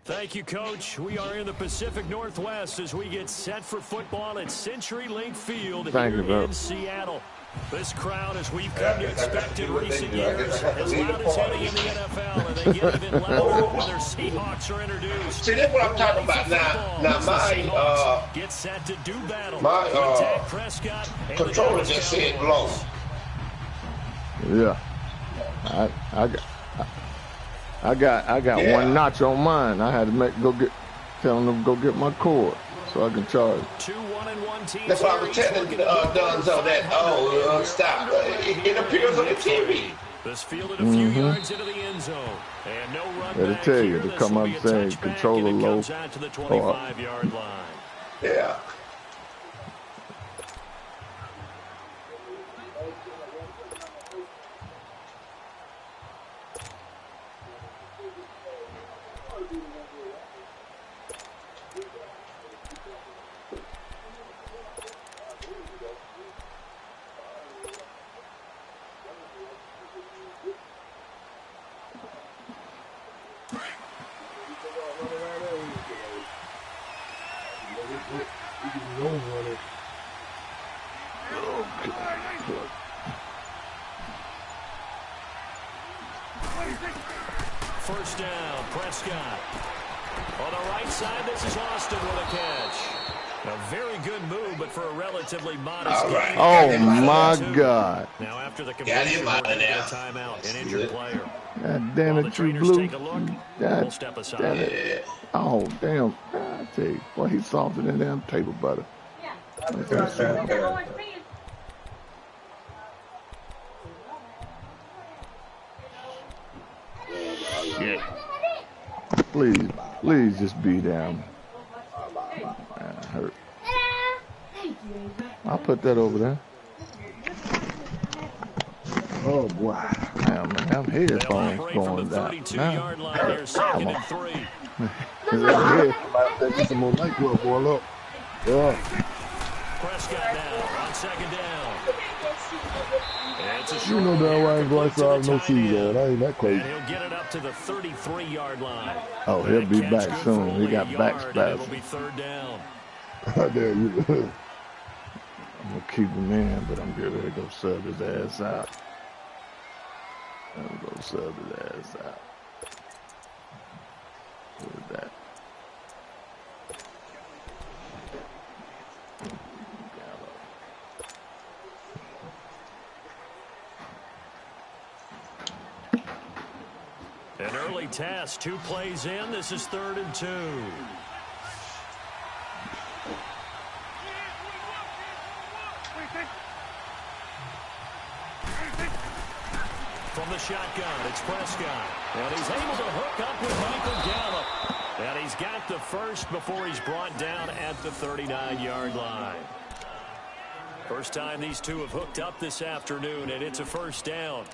Thank you, Coach. We are in the Pacific Northwest as we get set for football at CenturyLink Field here in Seattle. This crowd, as we've come to expect in recent years, as loud as any in the NFL, and they get even louder when their Seahawks are introduced. See, that's what I'm talking about now. My get set to do battle. My Prescott controller just said blow. Yeah, I got one notch on mine. I had to tell them to go get my cord so I can charge. That's why I was telling Dunzo that stop. It appears on the TV. This fielded a few yards into the end zone. And no run back tell you to come up saying controller low. Out to the 25-yard line. Yeah. First down, Prescott. On the right side, this is Austin with a catch. A very good move, but for a relatively modest gain. Oh, my God. Now, after the completion, we're going to get a timeout, an injured player. God damn it, you blew. We'll step aside. Damn it. Oh, damn. I tell you, boy, he's softer than damn table butter. Shit. Please just be down. Man, I hurt. I'll put that over there. Oh boy. Damn, man, I'm headphones going down. Second and 3. Is that here? Get some more light glove boil up. Yeah. Prescott now on second down. You know that I ain't going to have no shoes on. I ain't that crazy. And he'll get it up to the 33-yard line. Oh, he'll be back soon. He got back spasms. It'll be third down. There you go. I'm going to keep him in, but I'm getting ready to go sub his ass out. I'm going to go sub his ass out. What is that? An early test, 2 plays in. This is 3rd and 2. From the shotgun, it's Prescott. And he's able to hook up with Michael Gallup. And he's got the first before he's brought down at the 39-yard line. First time these two have hooked up this afternoon, and it's a first down.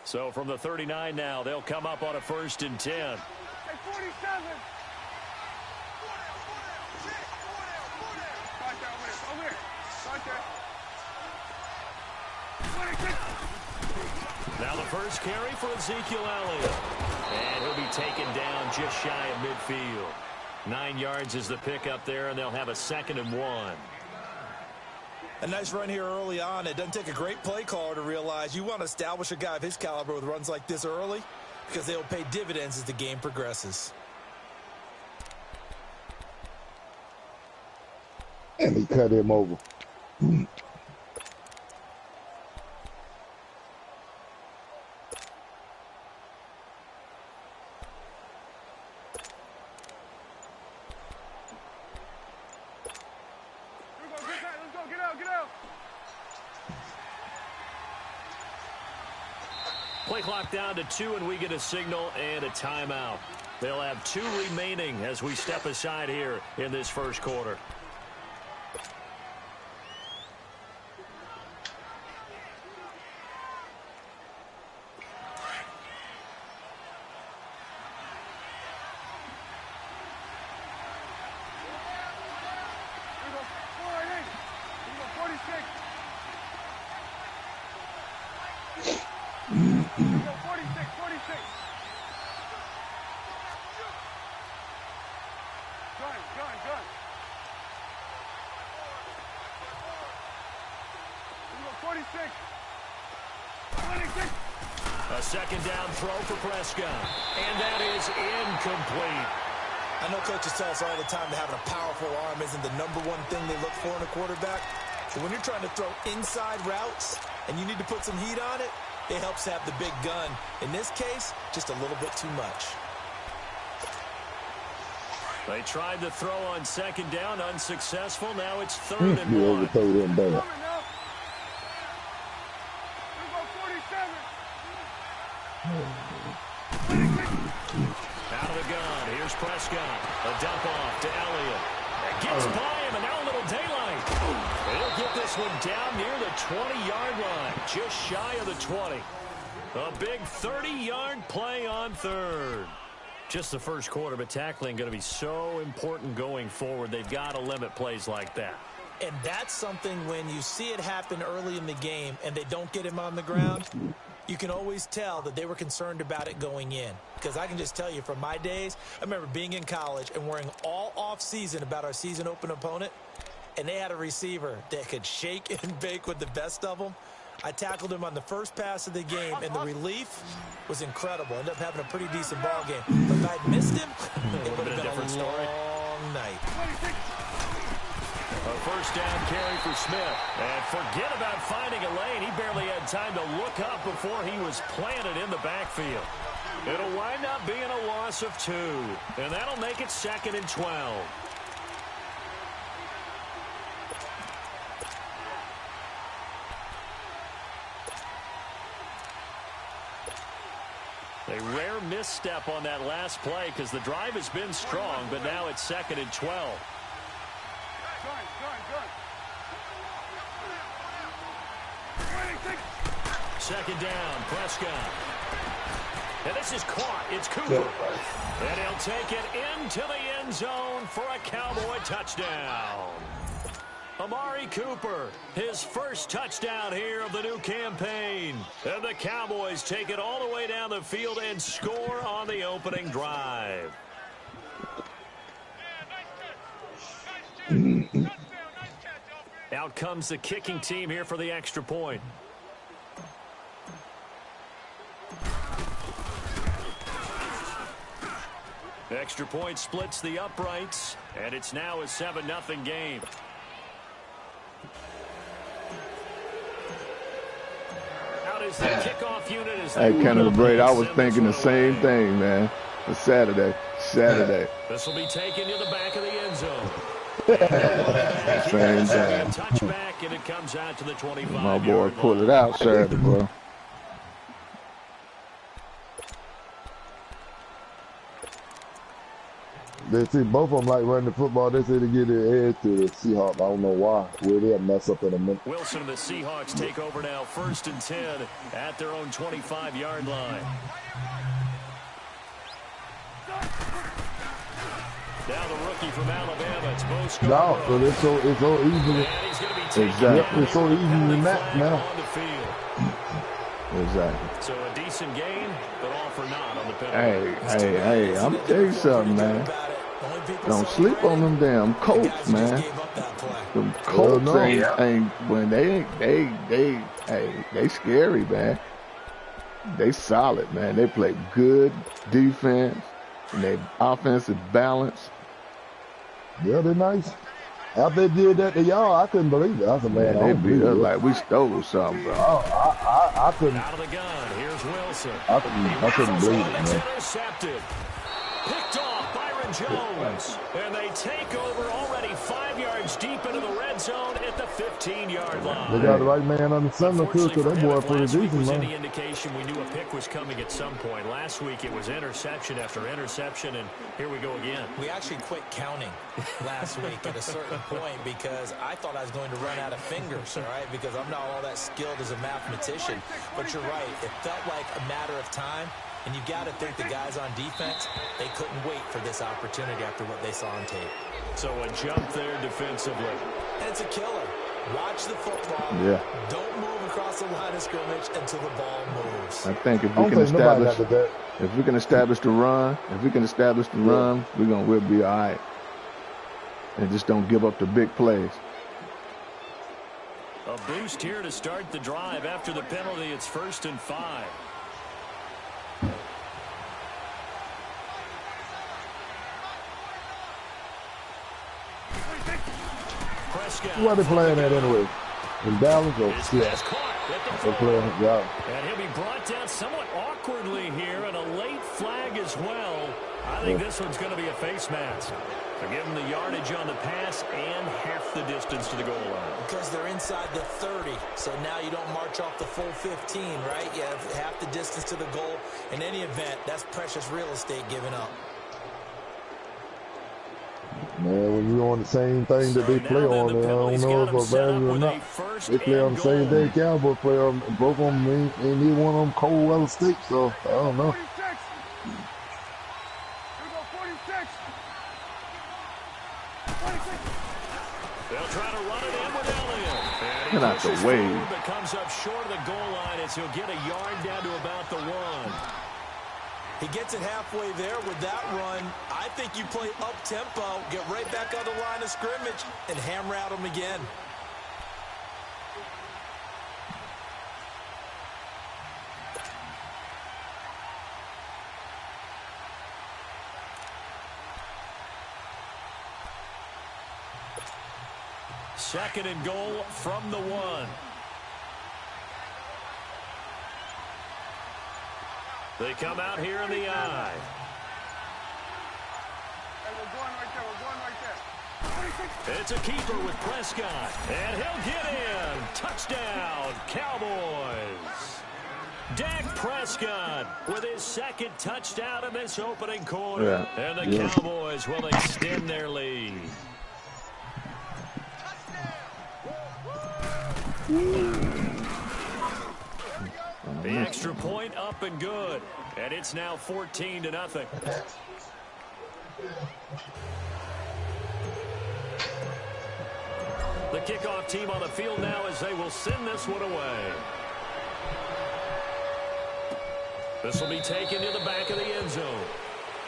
So from the 39 now, they'll come up on a 1st and 10. Hey, 47. Now the first carry for Ezekiel Elliott. And he'll be taken down just shy of midfield. 9 yards is the pickup there, and they'll have a 2nd and 1. A nice run here early on. It doesn't take a great play caller to realize you want to establish a guy of his caliber with runs like this early because they'll pay dividends as the game progresses. And he cut him over. Play clock down to 2, and we get a signal and a timeout. They'll have 2 remaining as we step aside here in this first quarter. A second down throw for Prescott, and that is incomplete. I know coaches tell us all the time that having a powerful arm isn't the #1 thing they look for in a quarterback. But when you're trying to throw inside routes and you need to put some heat on it, it helps have the big gun. In this case, just a little bit too much. They tried to throw on second down, unsuccessful. Now it's 3rd and 1. Out of the gun, here's Prescott. A dump off to Elliott. It gets by him, and now a little daylight. He'll get this one down near the 20-yard line, just shy of the 20. A big 30-yard play on 3rd. Just the first quarter, but tackling going to be so important going forward. They've got to limit plays like that. And that's something when you see it happen early in the game and they don't get him on the ground, you can always tell that they were concerned about it going in. Because I can just tell you from my days, I remember being in college and worrying all off-season about our season open opponent, and they had a receiver that could shake and bake with the best of them. I tackled him on the first pass of the game, and the relief was incredible. Ended up having a pretty decent ball game. But if I'd missed him, it would have been a long night. A first down carry for Smith. And forget about finding a lane. He barely had time to look up before he was planted in the backfield. It'll wind up being a loss of 2. And that'll make it 2nd and 12. A rare misstep on that last play because the drive has been strong, but now it's 2nd and 12. Second down, Prescott. And this is caught. It's Cooper. And he'll take it into the end zone for a Cowboy touchdown. Amari Cooper, his first touchdown here of the new campaign. And the Cowboys take it all the way down the field and score on the opening drive. Out comes the kicking team here for the extra point. Extra point splits the uprights, and it's now a 7-0 game. Out is the kickoff unit. Hey, Kenneth Brady, I was thinking the same thing, man. It's Saturday. This will be taken to the back of the end zone. Same thing. Touchback, and it comes out to the 25. My boy pulled it out Saturday, bro. They see both of them like running the football. They say to get their edge to the Seahawks. I don't know why. Where they'll mess up in a minute. Wilson and the Seahawks take over now, 1st and 10 at their own 25-yard line. Now the rookie from Alabama, it's Bo Scarborough. No, so it's so easy. Exactly. It's so easy to match now. Exactly. So a decent gain, but all for naught on the penalty. Hey, I'm tell you something, man. Don't sleep on them damn Colts, man. Them Colts ain't when they scary, man. They solid, man. They play good defense and they offensive balance. Yeah, they're nice. After they did that to y'all, I couldn't believe it. I said, man, they beat us like we stole something, bro. I couldn't. Out of the gun, here's Wilson. I couldn't believe it, man. Intercepted. Picked off by Aaron Jones. And they take over already 5 yards deep into the red zone at the 15-yard line. They got the right man under center, too, so that boy pretty decent, man. Any indication, we knew a pick was coming at some point. Last week it was interception after interception, and here we go again. We actually quit counting last week at a certain point because I thought I was going to run out of fingers, all right, because I'm not all that skilled as a mathematician. But you're right. It felt like a matter of time. And you've got to think the guys on defense, they couldn't wait for this opportunity after what they saw on tape. So a jump there defensively. And it's a killer. Watch the football. Yeah. Don't move across the line of scrimmage until the ball moves. I think if we can establish the run, we'll be all right. And just don't give up the big plays. A boost here to start the drive after the penalty. It's 1st and 5. Who are they playing at anyway? In Dallas or Seattle? They're playing it, yeah. And he'll be brought down somewhat awkwardly here, and a late flag as well. I think this one's going to be a face mask. They're giving the yardage on the pass and half the distance to the goal line. Because they're inside the 30, so now you don't march off the full 15, right? You have half the distance to the goal. In any event, that's precious real estate given up. Man, when you're on the same thing that they play on, I don't know if it's value or not. They play on the same day Cowboys play on. Both of them ain't neither one of them cold weather states, so I don't know. 46. Here we go, 46. 46. They'll try to run it in with Elliott. Get out the way. But comes up short of the goal line as he'll get a yard down to about the 1. He gets it halfway there with that run. I think you play up-tempo, get right back on the line of scrimmage, and hammer out him again. Second and goal from the 1. They come out here in the eye. Hey, we're going right there. We're going right there. 46. It's a keeper with Prescott, and he'll get in. Touchdown, Cowboys. Dak Prescott with his second touchdown in this opening quarter. Yeah. And the Cowboys will extend their lead. The extra point up and good. And it's now 14-0. The kickoff team on the field now as they will send this one away. This will be taken to the back of the end zone.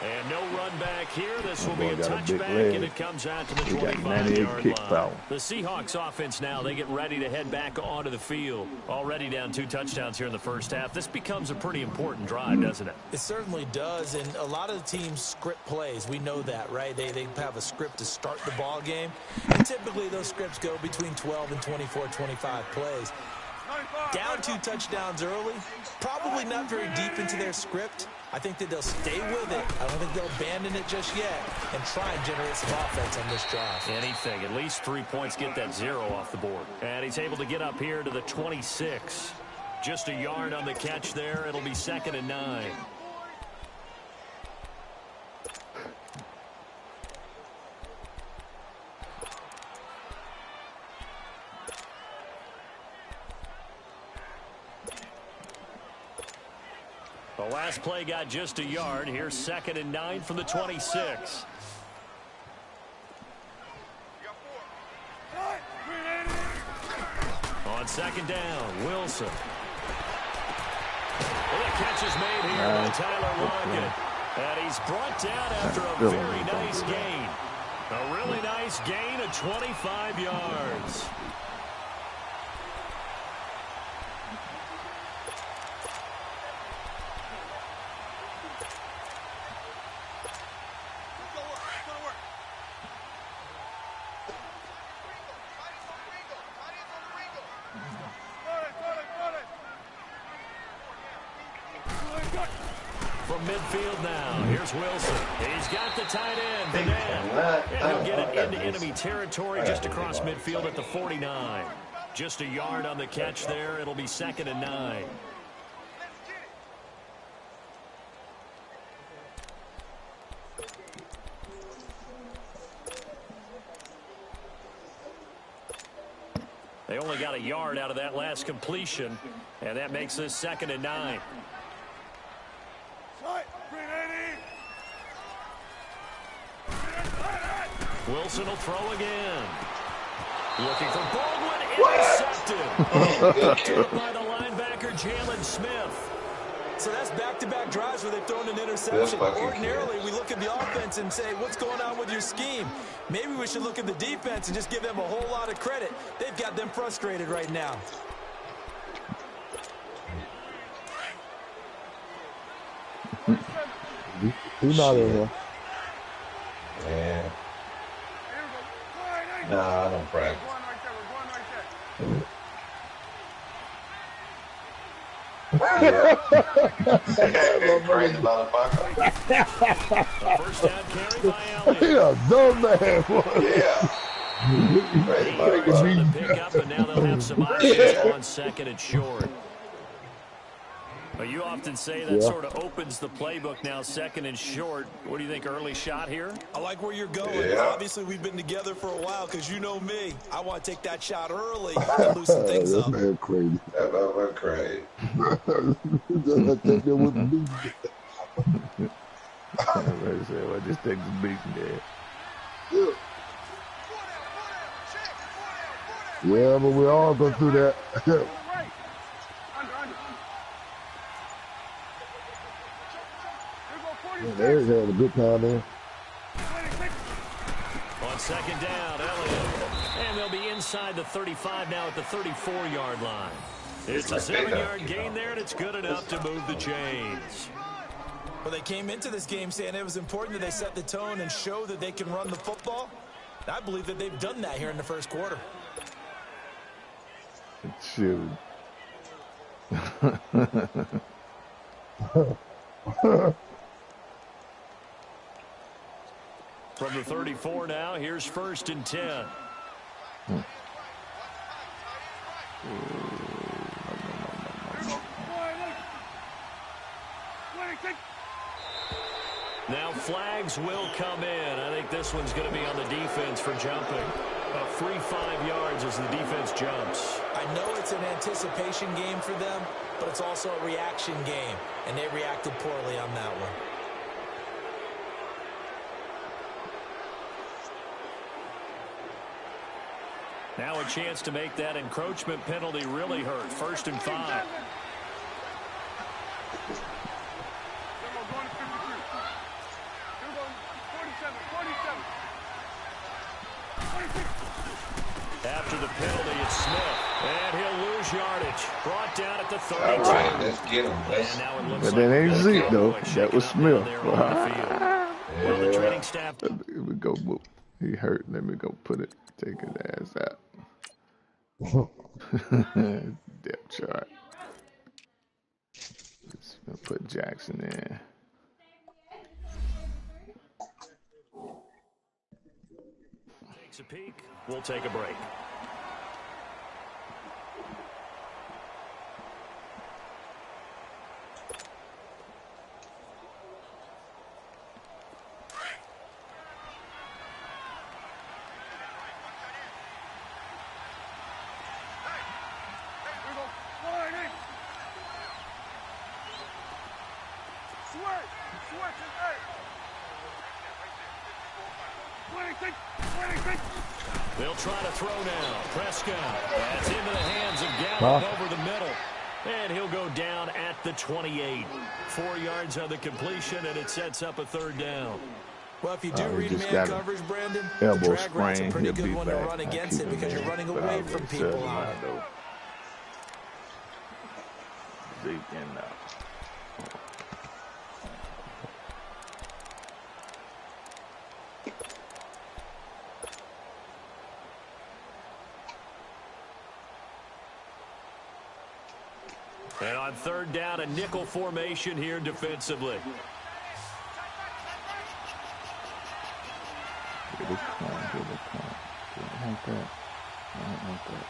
And no run back here. This will be a touchback, and it comes out to the 25-yard line. The Seahawks offense now, they get ready to head back onto the field. Already down 2 touchdowns here in the first half. This becomes a pretty important drive, doesn't it? It certainly does, and a lot of the teams script plays. We know that, right? They have a script to start the ball game, and typically those scripts go between 12 and 24, 25 plays. Down 2 touchdowns early, probably not very deep into their script. I think that they'll stay with it. I don't think they'll abandon it just yet and try and generate some offense on this drive. Anything. At least 3 points, get that 0 off the board. And he's able to get up here to the 26. Just a yard on the catch there. It'll be 2nd and 9. The last play got just a yard. Here's 2nd and 9 from the 26. On 2nd down, Wilson. Well, the catch is made here by Tyler Lockett. And he's brought down after a very nice gain. A really nice gain of 25 yards. midfield now. Here's Wilson. He's got the tight end, Benet. And he'll get it into enemy territory just across midfield at the 49. Just a yard on the catch there. It'll be 2nd and 9. They only got a yard out of that last completion, and that makes this 2nd and 9. Wilson will throw again. Looking for Baldwin. Intercepted. By the linebacker, Jalen Smith. So that's back-to-back drives where they've thrown an interception. Ordinarily, we look at the offense and say, what's going on with your scheme? Maybe we should look at the defense and just give them a whole lot of credit. They've got them frustrated right now. He's not in here. Yeah. Nah, I don't practice. Crazy motherfucker. First down carry by Elliott. He a dumb man, boy. Yeah. Crazy motherfucker. The pickup, and now they'll have some options on 2nd and short. But you often say that sort of opens the playbook now, 2nd and short. What do you think, early shot here? I like where you're going. Yeah. Obviously, we've been together for a while because you know me. I want to take that shot early and loosen things up. That man crazy. That motherfucker crazy. Well, just take the beating there. Yeah, but we all go through that. They had a good time there. On 2nd down, Elliott. And they'll be inside the 35 now at the 34-yard line. It's a 7-yard gain there, and it's good enough to move the chains. Well, they came into this game saying it was important that they set the tone and show that they can run the football. I believe that they've done that here in the first quarter. Shoot. From the 34 now, here's 1st and 10. Now flags will come in. I think this one's going to be on the defense for jumping. A free 5 yards as the defense jumps. I know it's an anticipation game for them, but it's also a reaction game, and they reacted poorly on that one. Now a chance to make that encroachment penalty really hurt. 1st and 5. After the penalty, it's Smith. And he'll lose yardage. Brought down at the 32. All right, let's get him. And now it looks But like that ain't Zeke, though. Boy, That was shaking up Smith. down there on the field. Well, the training staff. Let me go. He hurt. Let me go put it. Take his ass out. Depth chart. Just gonna put Jackson in. Takes a peek. We'll take a break. They'll try to throw now. Prescott. That's into the hands of Gallup over the middle. And he'll go down at the 28. 4 yards on the completion, and it sets up a 3rd down. Well, if you do read just man got coverage, Brandon, elbow the drag route's a sprain. pretty He'll good be one to back. run I against keep it because him you're running in, but away I from would people set him on out, it. though. Zeke and And on 3rd down, a nickel formation here defensively. Here they come. Here they come. I don't want that. I don't want that.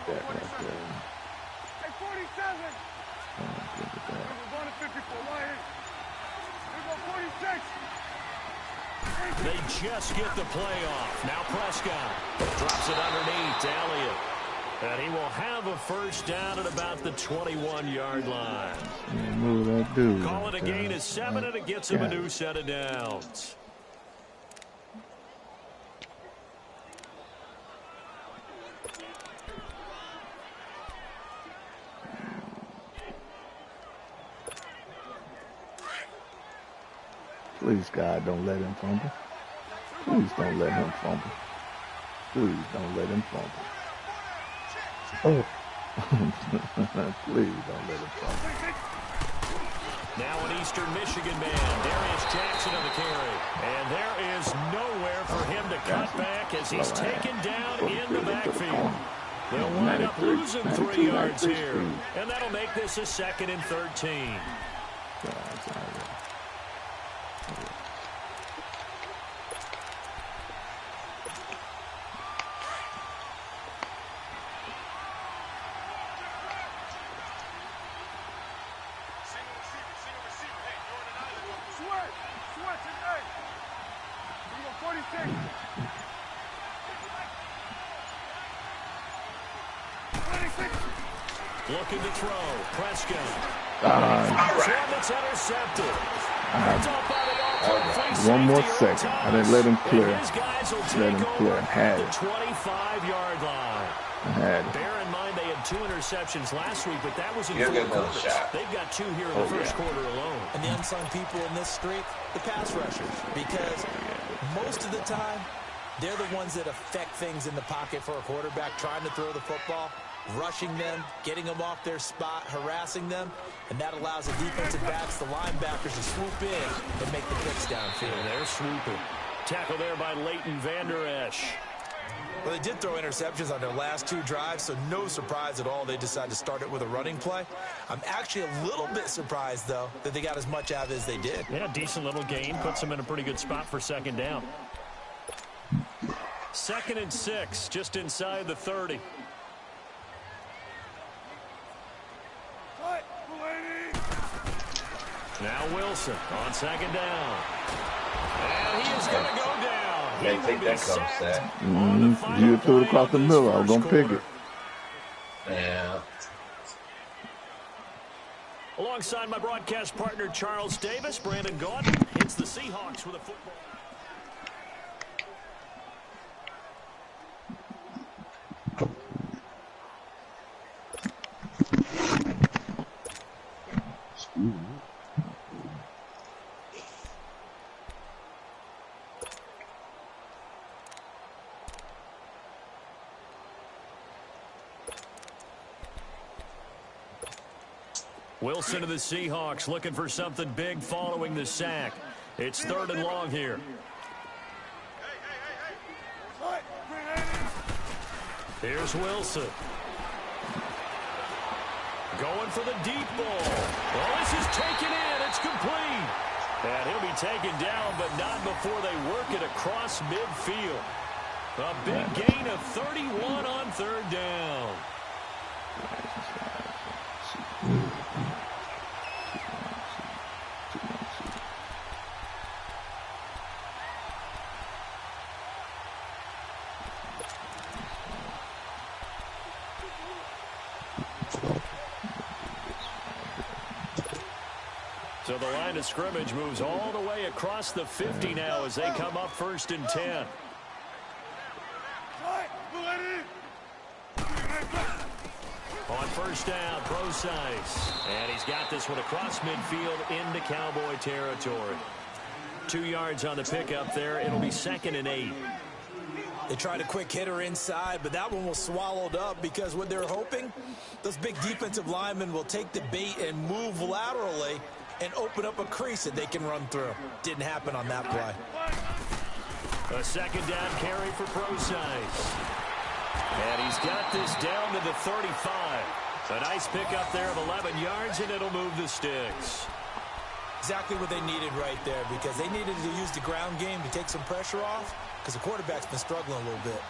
That right there. Hey, 47. Look at that. We're going to 54. Right here. Here we go, 46. They just get the play off. Now Prescott drops it underneath to Elliott. And he will have a first down at about the 21-yard line. Move that dude. Call it a gain of 7, and it gets him a new set of downs. Please, God, don't let him fumble. Please don't let him fumble. Please don't let him fumble. Oh. Please don't let him fumble. Now an Eastern Michigan man, Darius Jackson on the carry. And there is nowhere for him to cut back as he's taken down in the backfield. They'll wind up losing 3 yards here. And that'll make this a 2nd and 13. Looking to throw. Prescott. That's intercepted. One more second. I didn't let him clear. Let him clear. Had it. 25-yard line. I had it. Bear in mind they had 2 interceptions last week, but that was in 4 quarters. They've got 2 here in the first quarter alone. And the unsung people in this streak, the pass rushers, because most of the time, they're the ones that affect things in the pocket for a quarterback trying to throw the football, rushing them, getting them off their spot, harassing them, and that allows the defensive backs, the linebackers, to swoop in and make the picks downfield. And they're swooping. Tackle there by Leighton Vander Esch. Well, they did throw interceptions on their last 2 drives, so no surprise at all they decided to start it with a running play. I'm actually a little bit surprised, though, that they got as much out of it as they did. Yeah, decent little gain. Puts them in a pretty good spot for 2nd down. 2nd and 6, just inside the 30. Now Wilson on 2nd down. And he is going to go down. He will be sacked on the final You threw it across the middle. I was going to pick it. Yeah. Alongside my broadcast partner, Charles Davis, Brandon Gaudin. It's the Seahawks with a football. Wilson of the Seahawks looking for something big following the sack. It's 3rd and long here. Here's Wilson. Going for the deep ball. Well, this is taken in. It's complete. And he'll be taken down, but not before they work it across midfield. A big gain of 31 on 3rd down. So the line of scrimmage moves all the way across the 50 now as they come up 1st and 10. On 1st down, Procise. And he's got this one across midfield into Cowboy territory. 2 yards on the pickup there. It'll be 2nd and 8. They tried a quick hitter inside, but that one was swallowed up because what they're hoping, those big defensive linemen will take the bait and move laterally and open up a crease that they can run through. Didn't happen on that play. A 2nd down carry for Procise. And he's got this down to the 35. A nice pickup there of 11 yards, and it'll move the sticks. Exactly what they needed right there, because they needed to use the ground game to take some pressure off, because the quarterback's been struggling a little bit.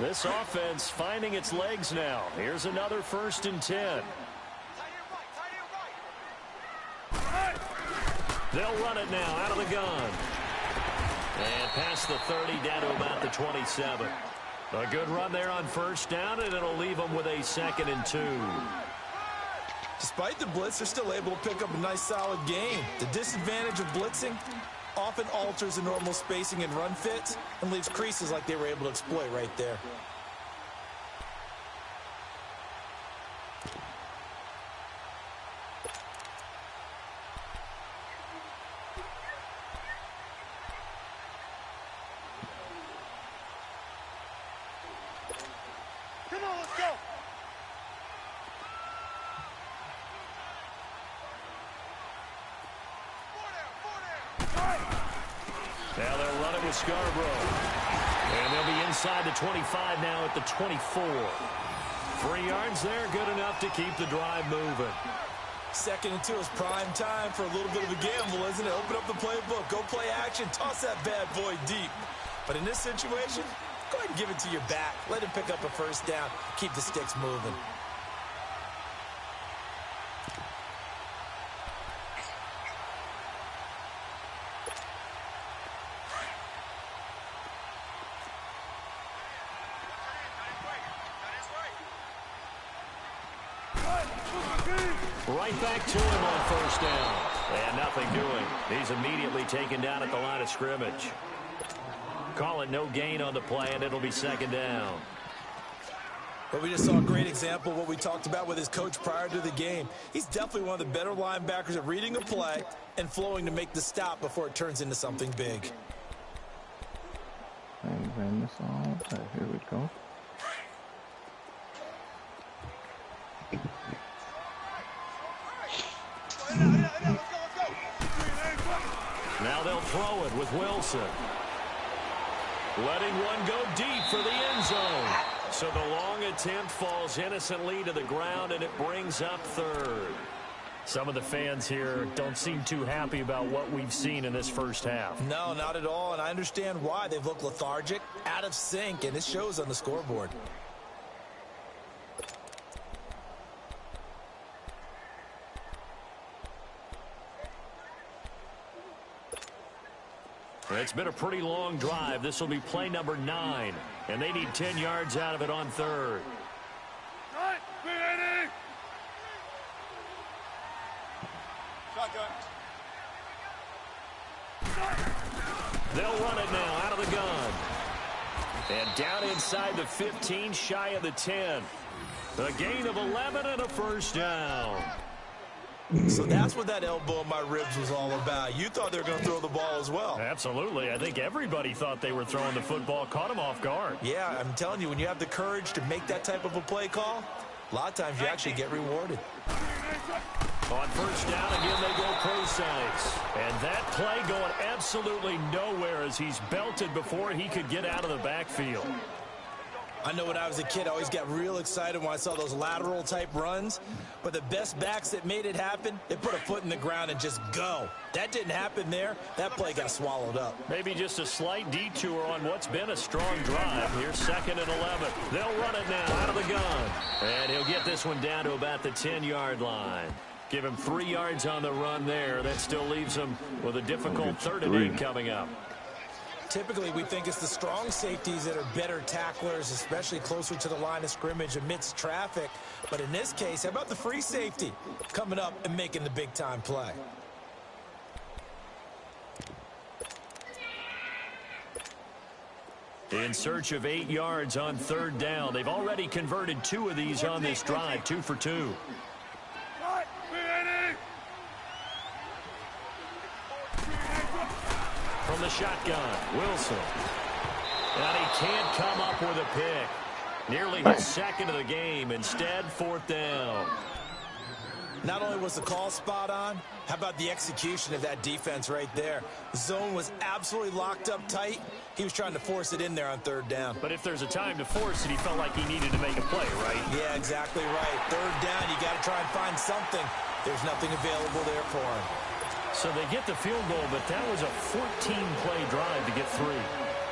This offense finding its legs now. Here's another 1st and 10. They'll run it now out of the gun. And past the 30 down to about the 27. A good run there on 1st down, and it'll leave them with a 2nd and 2. Despite the blitz, they're still able to pick up a nice solid gain. The disadvantage of blitzing often alters the normal spacing and run fits and leaves creases like they were able to exploit right there. Come on, let's go. Now they'll run it with Scarborough. And they'll be inside the 25 now at the 24. 3 yards there, good enough to keep the drive moving. 2nd and 2 is prime time for a little bit of a gamble, isn't it? Open up the playbook, go play action, toss that bad boy deep. But in this situation, go ahead and give it to your back. Let him pick up a 1st down, keep the sticks moving. Right back to him on 1st down. And nothing doing. He's immediately taken down at the line of scrimmage. Call it no gain on the play, and it'll be 2nd down. But we just saw a great example of what we talked about with his coach prior to the game. He's definitely one of the better linebackers at reading a play and flowing to make the stop before it turns into something big. Here we go. Now they'll throw it with Wilson. Letting one go deep for the end zone. So the long attempt falls innocently to the ground, and it brings up 3rd. Some of the fans here don't seem too happy about what we've seen in this 1st half. No, not at all, and I understand why. They've looked lethargic, out of sync, and it shows on the scoreboard. It's been a pretty long drive. This will be play number 9, and they need 10 yards out of it on 3rd. They'll run it now out of the gun. And down inside the 15, shy of the 10. A gain of 11 and a 1st down. So that's what that elbow in my ribs was all about. You thought they were going to throw the ball as well. Absolutely. I think everybody thought they were throwing the football, caught him off guard. Yeah, I'm telling you, when you have the courage to make that type of a play call, a lot of times you actually get rewarded. On 1st down, again, they go precise. And that play going absolutely nowhere as he's belted before he could get out of the backfield. I know when I was a kid, I always got real excited when I saw those lateral-type runs. But the best backs that made it happen, they put a foot in the ground and just go. That didn't happen there. That play got swallowed up. Maybe just a slight detour on what's been a strong drive. Here's 2nd and 11. They'll run it now out of the gun. And he'll get this one down to about the 10-yard line. Give him 3 yards on the run there. That still leaves him with a difficult 3rd and 8 coming up. Typically, we think it's the strong safeties that are better tacklers, especially closer to the line of scrimmage amidst traffic. But in this case, how about the free safety coming up and making the big-time play? In search of 8 yards on 3rd down. They've already converted 2 of these on this drive, 2 for 2. From the shotgun, Wilson. And he can't come up with a pick. Nearly his 2nd of the game. Instead, 4th down. Not only was the call spot on, how about the execution of that defense right there? The zone was absolutely locked up tight. He was trying to force it in there on third down. But if there's a time to force it, he felt like he needed to make a play, right? Yeah, exactly right. Third down, you got to try and find something. There's nothing available there for him. So they get the field goal, but that was a 14-play drive to get 3.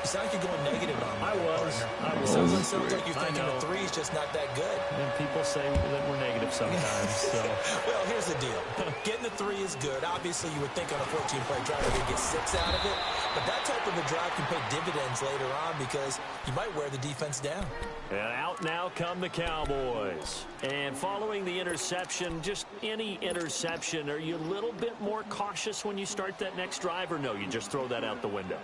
You sound like you're going negative on me. I was. Sounds like you're thinking the 3 is just not that good. And people say that we're negative sometimes. So. Well, here's the deal. Getting the 3 is good. Obviously, you would think on a 14-play drive you're going to get 6 out of it. But that type of a drive can pay dividends later on because you might wear the defense down. And out now come the Cowboys. And following the interception, just any interception, are you a little bit more cautious when you start that next drive, or no, you just throw that out the window?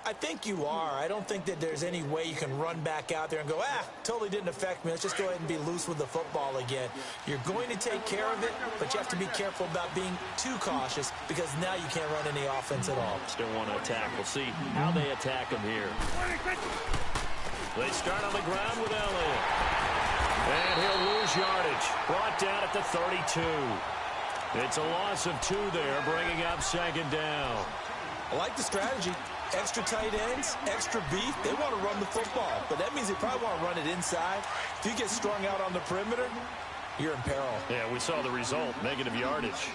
I think you are. I don't think that there's any way you can run back out there and go, totally didn't affect me. Let's just go ahead and be loose with the football again. You're going to take care of it, but you have to be careful about being too cautious because now you can't run any offense at all. Still want to attack. We'll see how they attack him here. They start on the ground with Elliott. And he'll lose yardage. Brought down at the 32. It's a loss of 2 there, bringing up second down. I like the strategy. Extra tight ends, extra beef. They want to run the football, but that means they probably want to run it inside. If you get strung out on the perimeter, you're in peril. Yeah, we saw the result, negative yardage.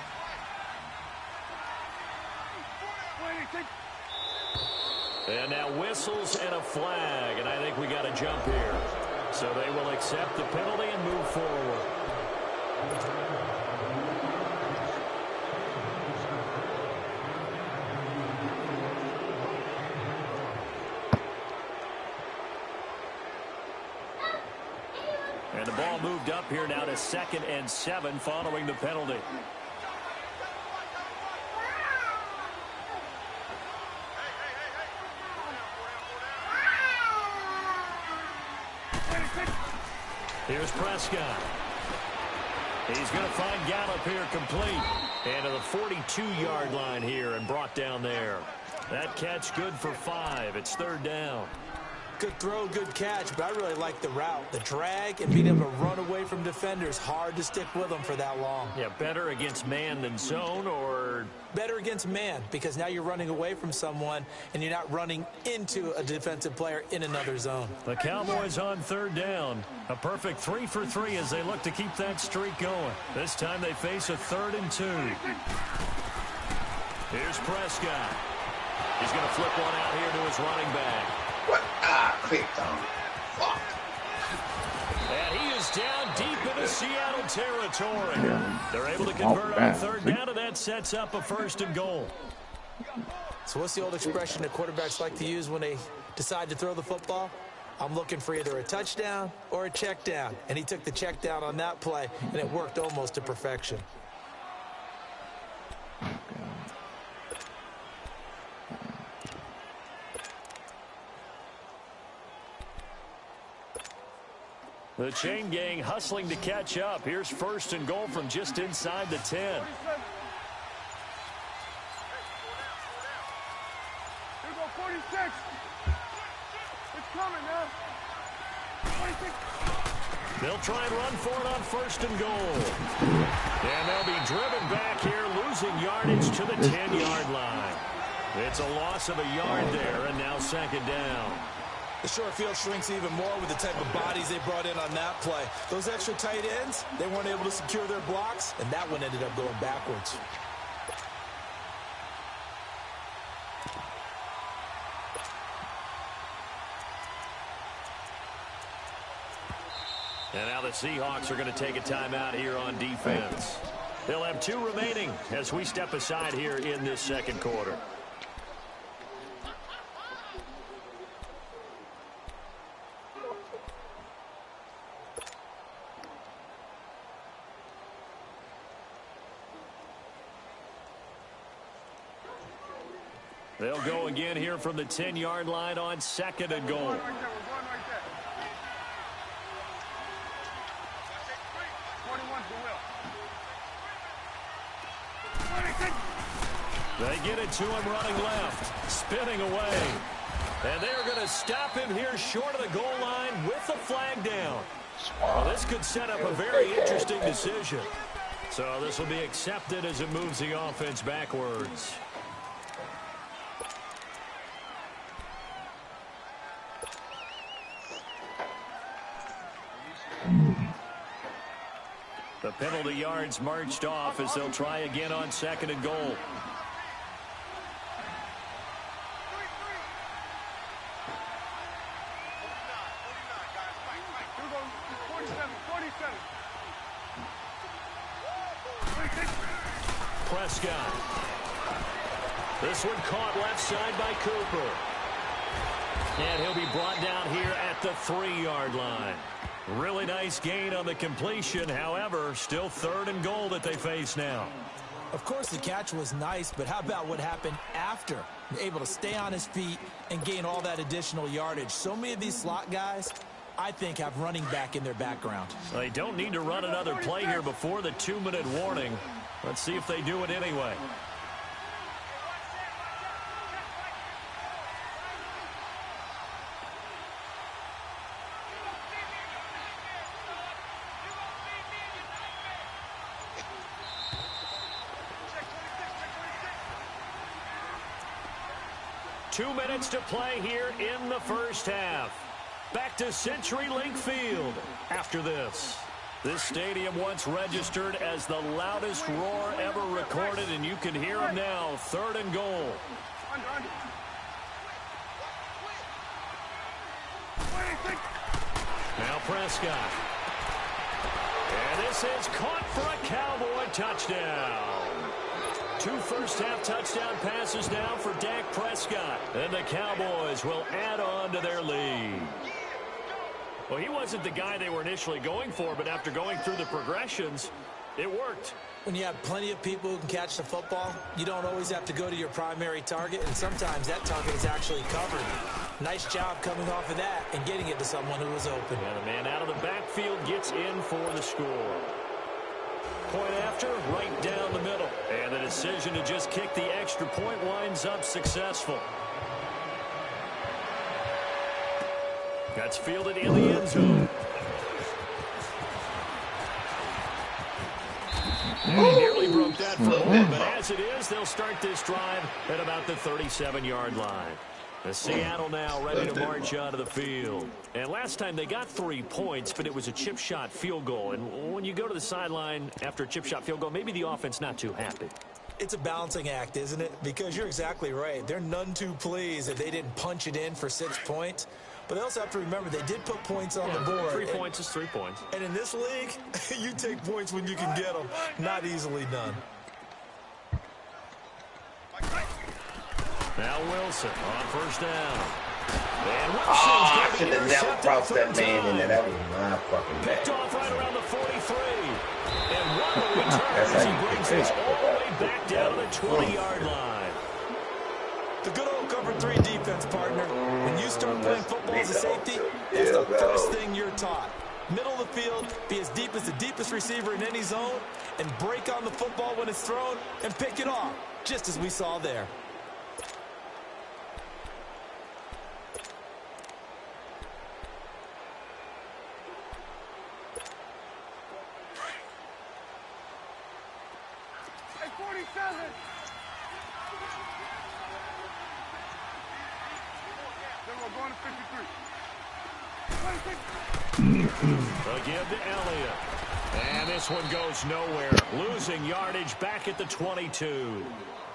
And now whistles and a flag, and I think we got a jump here. So they will accept the penalty and move forward. And the ball moved up here now to 2nd and 7 following the penalty. Here's Prescott. He's going to find Gallup here complete. And to the 42-yard line here and brought down there. That catch good for 5. It's 3rd down. Good throw, good catch, but I really like the route. The drag and being able to run away from defenders. Hard to stick with them for that long. Yeah, better against man than zone, or? Better against man, because now you're running away from someone and you're not running into a defensive player in another zone. The Cowboys on 3rd down. A perfect 3 for 3 as they look to keep that streak going. This time they face a 3rd and 2. Here's Prescott. He's going to flip one out here to his running back. What? Clicked on. Fuck. And he is down deep into Seattle territory. They're able to convert on 3rd down, and that sets up a 1st and goal. So what's the old expression that quarterbacks like to use when they decide to throw the football? I'm looking for either a touchdown or a check down. And he took the check down on that play, and it worked almost to perfection. The chain gang hustling to catch up. Here's 1st and goal from just inside the 10. Here go 46. It's coming now. 46. They'll try and run for it on 1st and goal. And they'll be driven back here, losing yardage to the 10-yard line. It's a loss of a yard there, and now 2nd down. The short field shrinks even more with the type of bodies they brought in on that play. Those extra tight ends, they weren't able to secure their blocks, and that one ended up going backwards. And now the Seahawks are going to take a timeout here on defense. They'll have 2 remaining as we step aside here in this 2nd quarter. They'll go again here from the 10-yard line on 2nd and goal. We're going right there. 21's the will. They get it to him running left, spinning away. And they're going to stop him here short of the goal line with the flag down. Well, this could set up a very interesting decision. So this will be accepted as it moves the offense backwards. The penalty yards marched off as they'll try again on 2nd and goal. Prescott. This one caught left side by Cooper. And he'll be brought down here at the 3-yard line. Really nice gain on the completion. However, still 3rd and goal that they face now. Of course, the catch was nice, but how about what happened after? Able to stay on his feet and gain all that additional yardage. So many of these slot guys, I think, have running back in their background. They don't need to run another play here before the 2-minute warning. Let's see if they do it anyway. Two minutes to play here in the first half. Back to CenturyLink Field after this. This stadium once registered as the loudest roar ever recorded, and you can hear them now. 3rd and goal. Now Prescott. And this is caught for a Cowboy touchdown. 2 first-half touchdown passes now for Dak Prescott. And the Cowboys will add on to their lead. Well, he wasn't the guy they were initially going for, but after going through the progressions, it worked. When you have plenty of people who can catch the football, you don't always have to go to your primary target, and sometimes that target is actually covered. Nice job coming off of that and getting it to someone who was open. And the man out of the backfield gets in for the score. Point after, right down the middle. And the decision to just kick the extra point winds up successful. That's fielded in the end zone. And he nearly broke that for a moment, but as it is, they'll start this drive at about the 37-yard line. The Seattle now ready to march onto the field. And last time they got 3 points, but it was a chip shot field goal. And when you go to the sideline after a chip shot field goal, maybe the offense not too happy. It's a balancing act, isn't it? Because you're exactly right. They're none too pleased that they didn't punch it in for 6 points. But they also have to remember they did put points on the board. 3 points is 3 points. And in this league, you take points when you can get them. Not easily done. Now Wilson on first down. And I should have never crossed that man in there. That was my fucking bad. Picked off right around the 43. And what a return as he brings this all the way back down to the 20-yard line. The good old cover 3 defense, partner. When you start playing football as a safety, that's the first thing you're taught. Middle of the field, be as deep as the deepest receiver in any zone, and break on the football when it's thrown and pick it off, just as we saw there. Again to Elliott. And this one goes nowhere. Losing yardage back at the 22.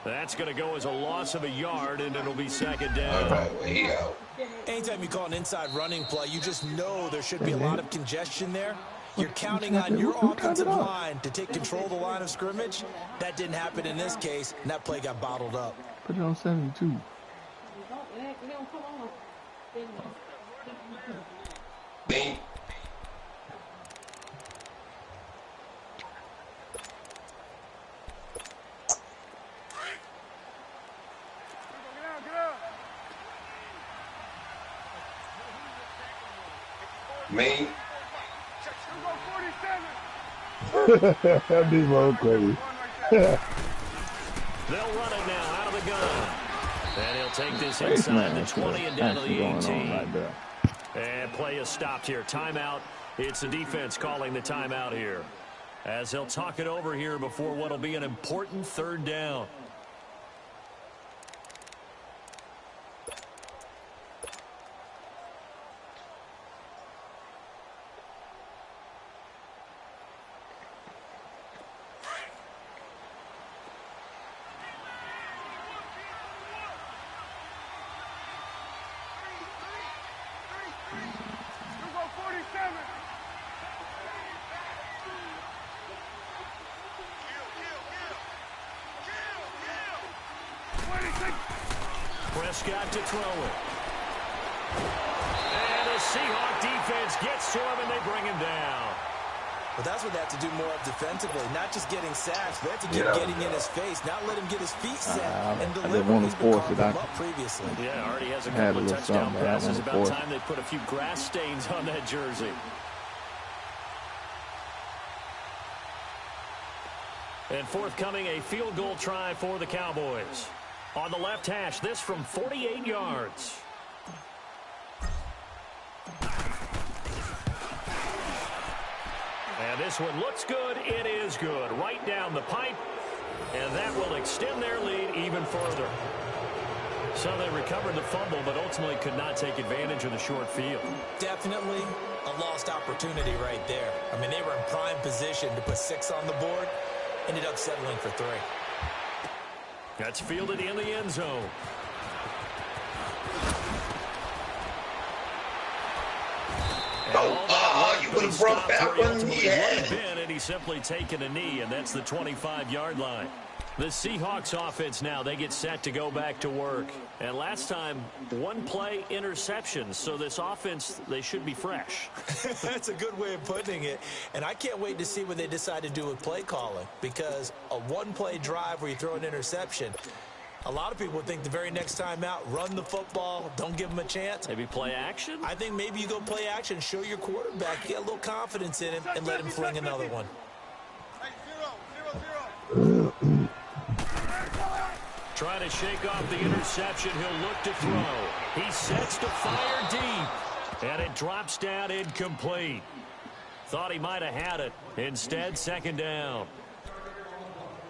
That's going to go as a loss of a yard, and it'll be 2nd down. All right, well, he out. Anytime you call an inside running play, you just know there should be a lot of congestion there. You're counting on your offensive line to take control of the line of scrimmage. That didn't happen in this case, and that play got bottled up. Put it on 72. Me. Me. That'd be more crazy. They'll run it now out of the gun. And he'll take this inside the 20 and down to the 18. And play is stopped here. Timeout. It's the defense calling the timeout here. as they'll talk it over here before what will be an important 3rd down. Prescott to throw it. And the Seahawk defense gets to him, and they bring him down. But that's what they have to do more of defensively, not just getting sacks. They have to keep getting in his face, not let him get his feet set and deliver. He's been carving him up previously. Yeah, already has a couple of touchdown passes. About time they put a few grass stains on that jersey. And forthcoming, a field goal try for the Cowboys. On the left hash, this from 48 yards. And this one looks good. It is good. Right down the pipe. And that will extend their lead even further. So they recovered the fumble, but ultimately could not take advantage of the short field. Definitely a lost opportunity right there. I mean, they were in prime position to put 6 on the board. Ended up settling for 3. That's fielded in the end zone. You would have broke that one. Yeah. And he's simply taken a knee, and that's the 25-yard line. The Seahawks offense now, they get set to go back to work. And last time, 1-play interceptions. So this offense, they should be fresh. That's a good way of putting it. And I can't wait to see what they decide to do with play calling. Because a 1-play drive where you throw an interception, a lot of people think the very next time out, run the football, don't give them a chance. Maybe play action? I think maybe you go play action, show your quarterback, get a little confidence in him, and let him fling another one. Trying to shake off the interception. He'll look to throw. He sets to fire deep. And it drops down incomplete. Thought he might have had it. Instead, 2nd down.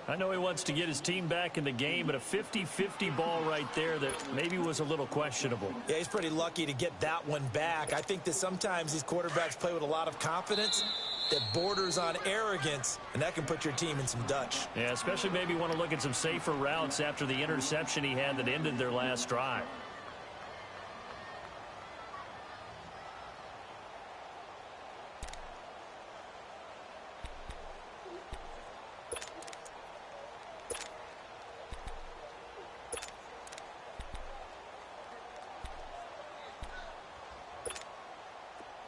I know he wants to get his team back in the game, but a 50-50 ball right there that maybe was a little questionable. Yeah, he's pretty lucky to get that one back. I think that sometimes these quarterbacks play with a lot of confidence that borders on arrogance, and that can put your team in some Dutch. Yeah, especially maybe want to look at some safer routes after the interception he had that ended their last drive.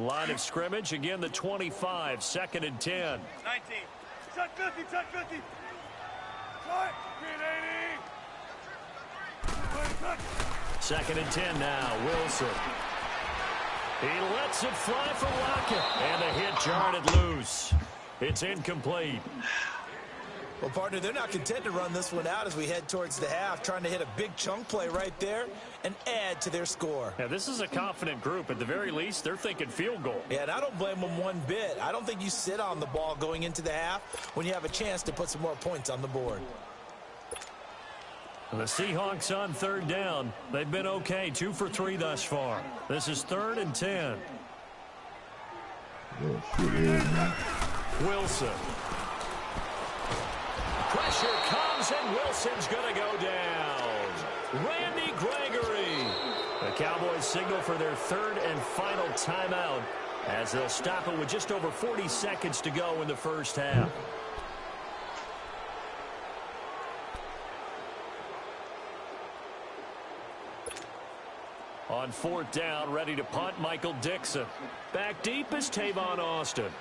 Line of scrimmage, again the 25, 2nd and 10. 19. Shot 50, shot 50. Shot. 2nd and 10 now, Wilson. He lets it fly for Lockett. And the hit jarred it loose. It's incomplete. Well, partner, they're not content to run this one out as we head towards the half, trying to hit a big chunk play right there and add to their score. Yeah, this is a confident group. At the very least, they're thinking field goal. Yeah, and I don't blame them one bit. I don't think you sit on the ball going into the half when you have a chance to put some more points on the board. The Seahawks on 3rd down. They've been okay, 2 for 3 thus far. This is 3rd and 10. Wilson. Pressure comes, and Wilson's going to go down. Randy Gregory. The Cowboys signal for their 3rd and final timeout as they'll stop it with just over 40 seconds to go in the first half. On 4th down, ready to punt, Michael Dixon. Back deep is Tavon Austin.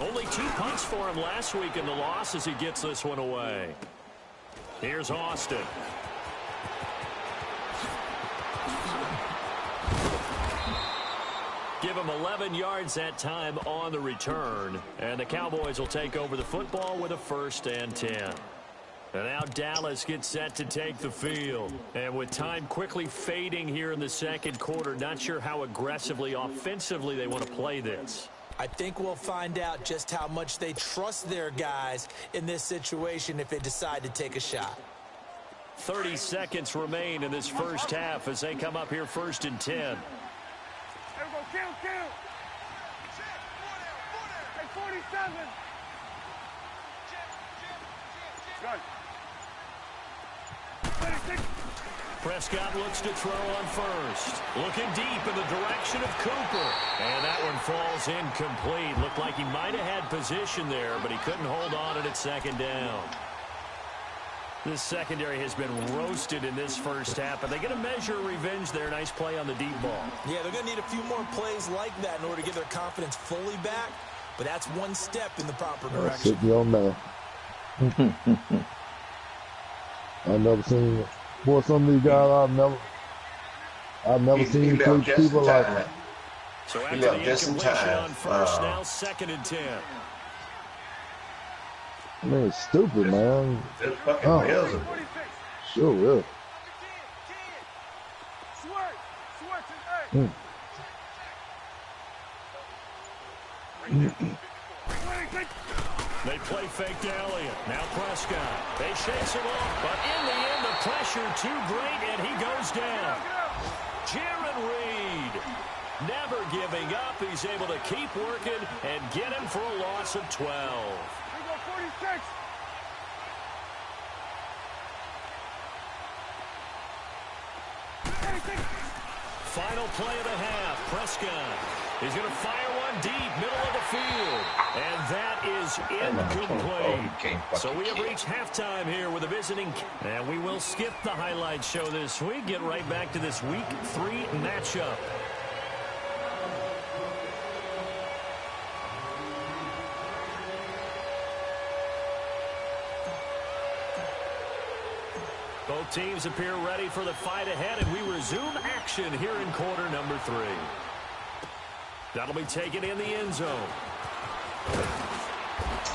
Only 2 punts for him last week in the loss as he gets this one away. Here's Austin. Give him 11 yards that time on the return. And the Cowboys will take over the football with a 1st and 10. And now Dallas gets set to take the field. And with time quickly fading here in the second quarter, not sure how aggressively, offensively they want to play this. I think we'll find out just how much they trust their guys in this situation if they decide to take a shot. 30 seconds remain in this first half as they come up here 1st and 10. There we go, kill. Hey, 47. Good. 26. Prescott looks to throw on first. Looking deep in the direction of Cooper. And that one falls incomplete. Looked like he might have had position there, but he couldn't hold on at second down. This secondary has been roasted in this first half, but they get a measure of revenge there. Nice play on the deep ball. Yeah, they're going to need a few more plays like that in order to get their confidence fully back, but that's one step in the proper direction. Sit me on there. I've never seen it. Boy, some of these guys I've never seen people like that. So after the incompletion on first, now 2nd and 10. Man, it's stupid, man. It's fucking real. Sure will. They play fake to Elliott. Now Prescott. They chase him off, but in the end, the pressure too great, and he goes down. Jaron Reed, never giving up. He's able to keep working and get him for a loss of 12. 46. Final play of the half. Prescott is going to fire one deep, middle of the field. And that is incomplete. So we have reached halftime here with a visiting. And we will skip the highlight show this week. Get right back to this Week 3 matchup. Both teams appear ready for the fight ahead, and we resume action here in quarter number 3. That'll be taken in the end zone.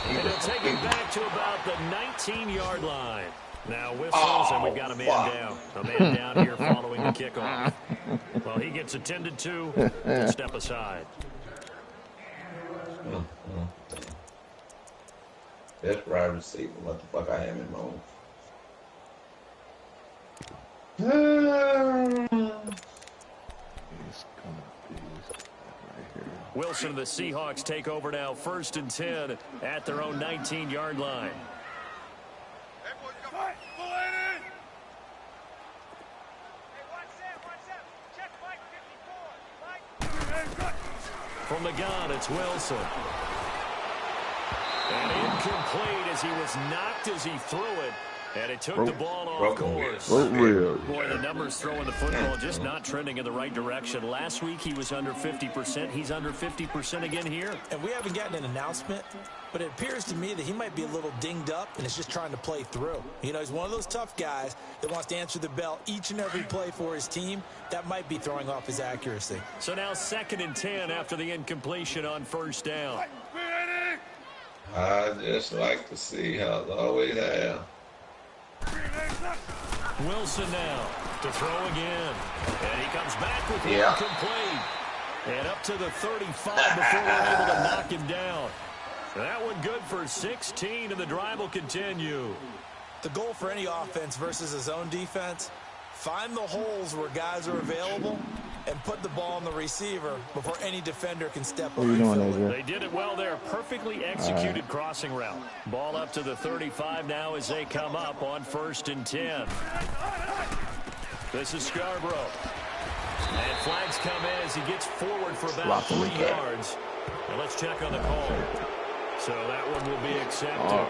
And he'll take it back to about the 19-yard line. Now whistles, and we've got a man down. A man down here following the kickoff. Well, he gets attended to. We'll step aside. That's right receiver. What the fuck I am in mode. He's gonna be right here. Wilson and the Seahawks take over now, 1st and 10 at their own 19-yard line. From the gun, it's Wilson. And incomplete as he was knocked as he threw it. And it took the ball off course. Boy, the numbers throwing the football just not trending in the right direction. Last week he was under 50%. He's under 50% again here. And we haven't gotten an announcement, but it appears to me that he might be a little dinged up and is just trying to play through. You know, he's one of those tough guys that wants to answer the bell each and every play for his team. That might be throwing off his accuracy. So now 2nd and 10 after the incompletion on 1st down. I just like to see how they always have. Wilson now to throw again. And he comes back with the incomplete. And up to the 35 before we're able to knock him down. That one good for 16, and the drive will continue. The goal for any offense versus a zone defense, find the holes where guys are available and put the ball on the receiver before any defender can step up. They did it well there. Perfectly executed crossing route. Ball up to the 35 now as they come up on 1st and 10. This is Scarborough. And flags come in as he gets forward for about 3 yards. Now let's check on the call. So that one will be accepted.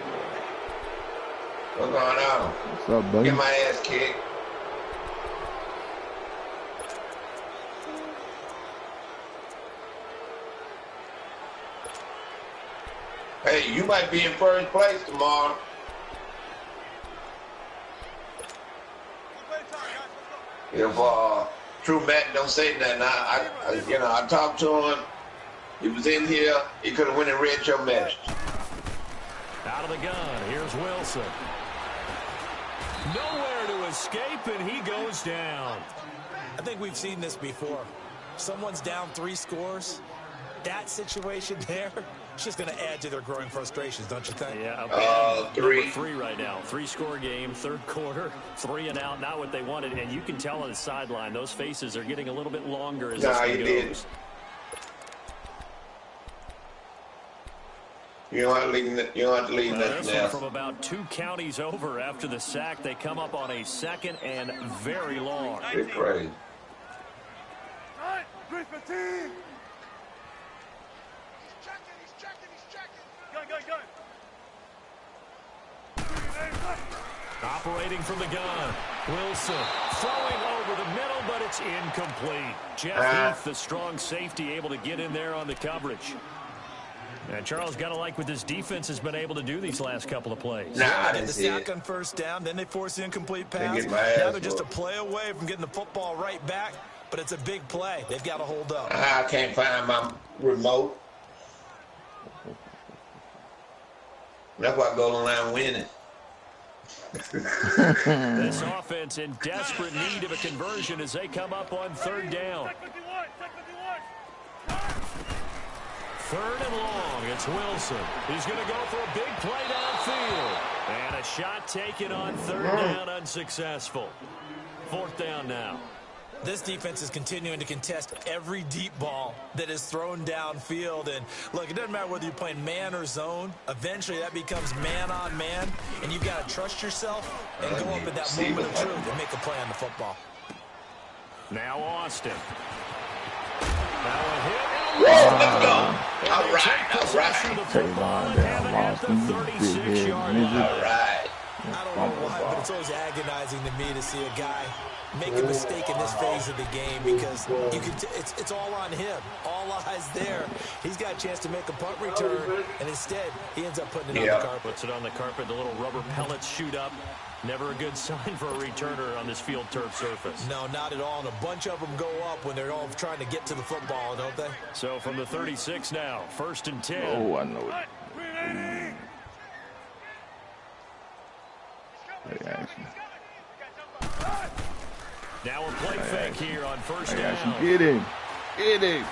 What's going on? What's up, buddy? Get my ass kicked. Hey, you might be in first place tomorrow. If True Matt don't say nothing, I talked to him. He was in here. He could have went and read your message. Out of the gun. Here's Wilson. Nowhere to escape, and he goes down. I think we've seen this before. Someone's down 3 scores. That situation there, it's just going to add to their growing frustrations, don't you think? Yeah. 3. Number 3 right now. 3-score game, third quarter, 3 and out. Not what they wanted, and you can tell on the sideline those faces are getting a little bit longer as this one goes. You don't have to leave nothing else. From about 2 counties over after the sack, they come up on a second and very long. It's crazy. 315. He's checking. Gun. Operating from the gun. Wilson throwing over the middle, but it's incomplete. Jeff Heath, the strong safety, able to get in there on the coverage. And Charles, got to like what this defense has been able to do these last couple of plays. I Get didn't the see sack it. on first down, then they force the incomplete pass. get my ass Now they're just a whooped. play away from getting the football right back, but it's a big play. They've got to hold up. I can't find my remote. That's why Goldenlion winning. This offense in desperate need of a conversion as they come up on third down. Third and long, it's Wilson. He's going to go for a big play downfield. And a shot taken on third down, unsuccessful. Fourth down now. This defense is continuing to contest every deep ball that is thrown downfield. And, look, it doesn't matter whether you're playing man or zone. Eventually, that becomes man-on-man, and you've got to trust yourself and go up at that moment of truth and make a play on the football. Now Austin. Now a hit. Let's go. And All they right. take possession of the football and have it at the 36-yard line. All right. I don't know why, but it's always agonizing to me to see a guy make a mistake in this phase of the game because you can it's all on him. All eyes there. He's got a chance to make a punt return, and instead he ends up putting it on the carpet. Puts it on the carpet. The little rubber pellets shoot up. Never a good sign for a returner on this field turf surface. No, not at all. And a bunch of them go up when they're all trying to get to the football, don't they? So from the 36 now, 1st and 10. Oh, I know it. Play action. Now a play fake here on first down. Get him. Get him.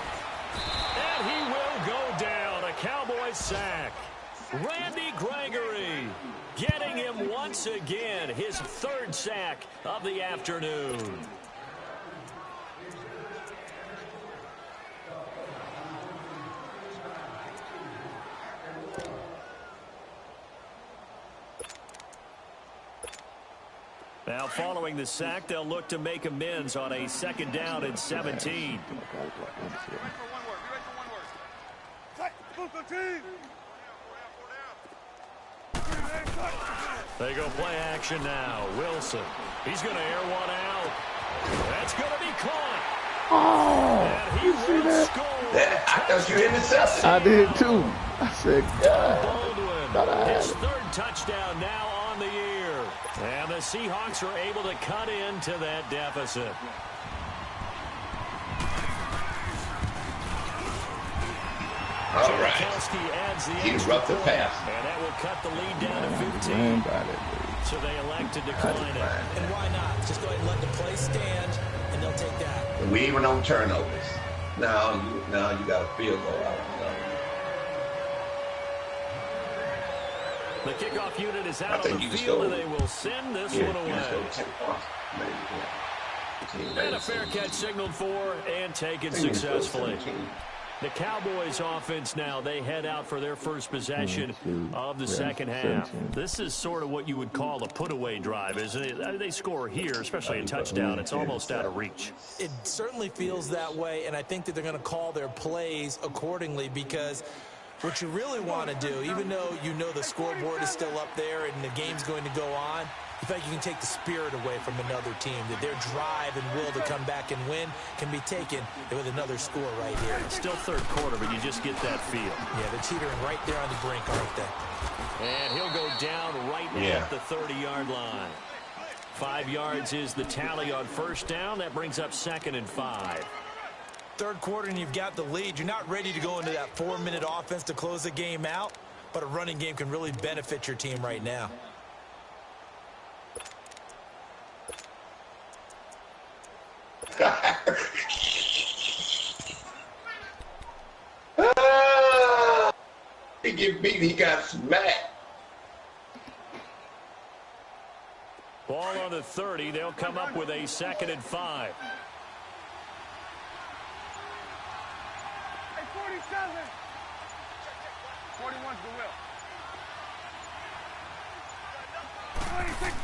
And he will go down. A Cowboy sack. Randy Gregory getting him once again. His 3rd sack of the afternoon. Now, following the sack, they'll look to make amends on a 2nd down and 17. They go play action now. Wilson. He's going to air one out. That's going to be caught. Oh, And he you see will that? score. I thought you intercepted. I did too. I said, God. Baldwin, his 3rd touchdown now on the year. And the Seahawks are able to cut into that deficit. All right. Adds the He extra roughed the point, pass. and that will cut the lead down to 15. So they elect to decline it. And why not? Just go ahead and let the play stand, and they'll take that. We even on turnovers. Now you got a field goal out. The kickoff unit is I out on think the you just field, go- and they will send this one away. And a fair catch signaled for and taken successfully. The Cowboys offense now, they head out for their first possession of the second half. This is sort of what you would call a put-away drive, isn't it? They score here, especially a touchdown. It's almost out of reach. It certainly feels that way, and I think that they're going to call their plays accordingly because what you really want to do, even though you know the scoreboard is still up there and the game's going to go on, in fact, you can take the spirit away from another team, that their drive and will to come back and win can be taken with another score right here. It's still third quarter, but you just get that feel. Yeah, they're teetering right there on the brink, aren't they? And he'll go down right at the 30-yard line. 5 yards is the tally on first down. That brings up 2nd and 5. Third quarter and you've got the lead. You're not ready to go into that 4-minute offense to close the game out, but a running game can really benefit your team right now. He get beat, he got smacked. Ball on the 30. They'll come up with a 2nd and 5. Hey, 47. 41's the will. 26.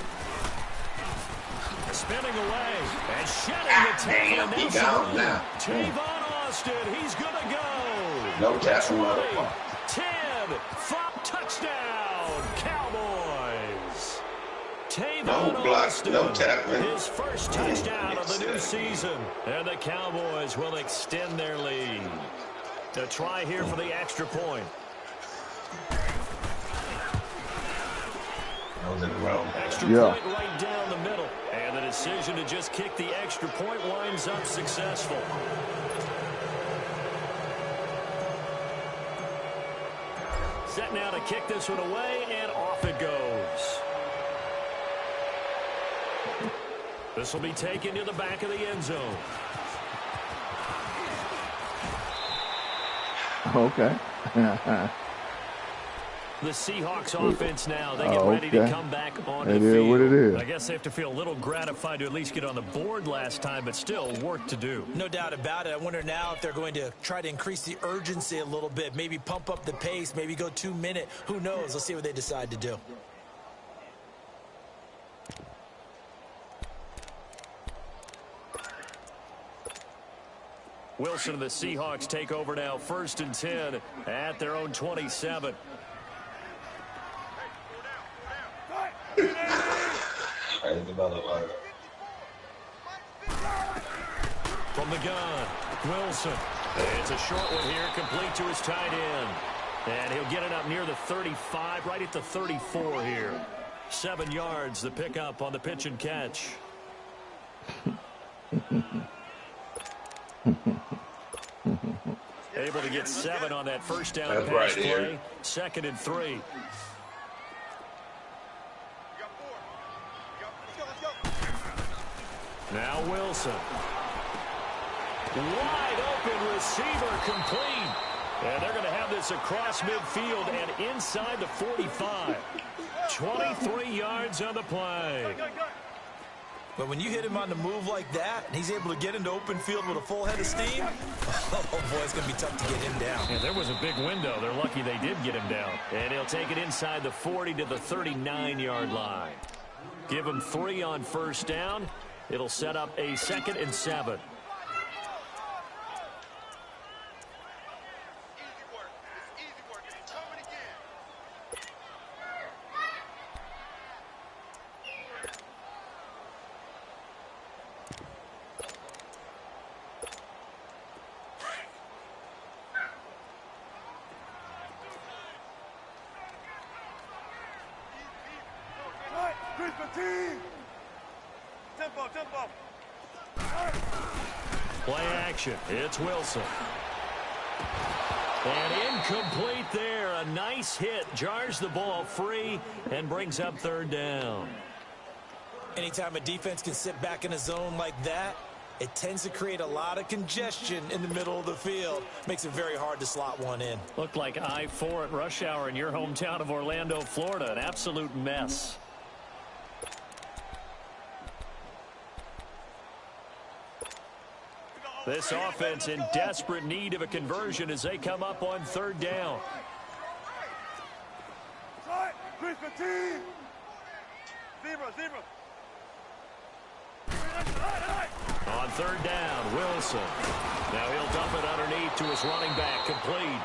Spinning away and shedding the tackle. Damn, he gone now. Tavon Austin, he's going to go. No tackle. 20, 10, 5, touchdown, Cowboys. Tavon No block, Austin, no tackling. his first touchdown of the new season. And the Cowboys will extend their lead. To try here for the extra point. That was in the row. Extra point right down the middle. And the decision to just kick the extra point winds up successful. Set now to kick this one away, and off it goes. This will be taken to the back of the end zone. Okay. The Seahawks offense now, they get ready to come back on the field. It is what it is. I guess they have to feel a little gratified to at least get on the board last time, but still work to do. No doubt about it. I wonder now if they're going to try to increase the urgency a little bit, maybe pump up the pace, maybe go 2-minute. Who knows? Let's see what they decide to do. Wilson and the Seahawks take over now, 1st and 10 at their own 27. From the gun, Wilson. It's a short one here, complete to his tight end. And he'll get it up near the 35, right at the 34 here. 7 yards, the pickup on the pitch and catch. Able to get 7 on that first down That's pass right play. here. 2nd and 3. Now Wilson. Wide open receiver complete. And they're going to have this across midfield and inside the 45. 23 yards on the play. But when you hit him on the move like that, and he's able to get into open field with a full head of steam, oh, boy, it's going to be tough to get him down. Yeah, there was a big window. They're lucky they did get him down. And he'll take it inside the 40 to the 39-yard line. Give him 3 on first down. It'll set up a 2nd and 7. Play action. It's Wilson. And incomplete there. A nice hit. Jars the ball free and brings up 3rd down. Anytime a defense can sit back in a zone like that, it tends to create a lot of congestion in the middle of the field. Makes it very hard to slot one in. Looked like I-4 at rush hour in your hometown of Orlando, Florida. An absolute mess. This offense in desperate need of a conversion as they come up on 3rd down. On 3rd down, Wilson. Now he'll dump it underneath to his running back, complete.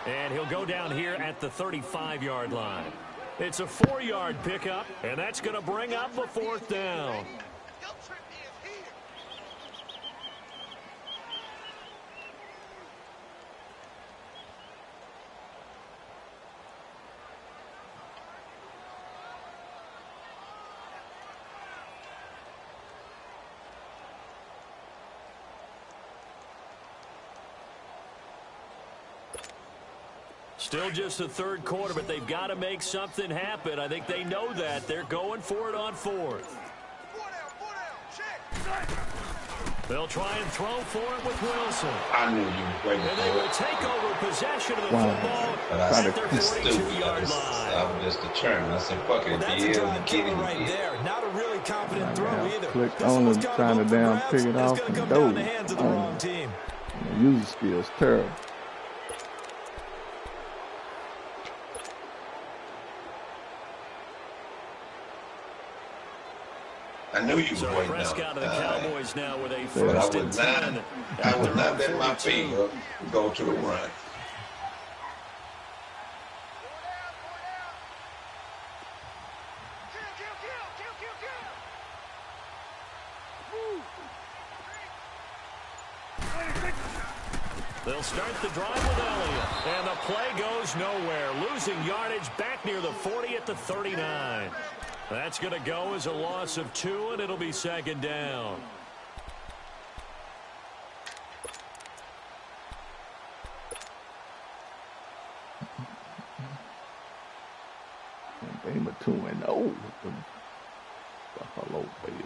And he'll go down here at the 35-yard line. It's a 4-yard pickup, and that's going to bring up the 4th down. Still just the 3rd quarter, but they've got to make something happen. I think they know that. They're going for it on 4th. They'll try and throw for it with Wilson. I knew you were waiting And they for will it. take over possession of the football at their 42-yard line. I'm just determined. I said, fuck it. Well, that's a drive killer right there. Not a really confident throw either. Clicked This on one's the kind trying of to up for down, grabs. pick it It's off going to and come down go. the hands of the wrong team. User skills terrible. I knew you So were waiting Prescott on of the it. Cowboys now with a But first and 10. I would not let my finger go to the run. They'll start the drive with Elliott. And the play goes nowhere. Losing yardage back near the 40 at the 39. That's going to go as a loss of 2, and it'll be second down. Game of 2-0. Buffalo Bills.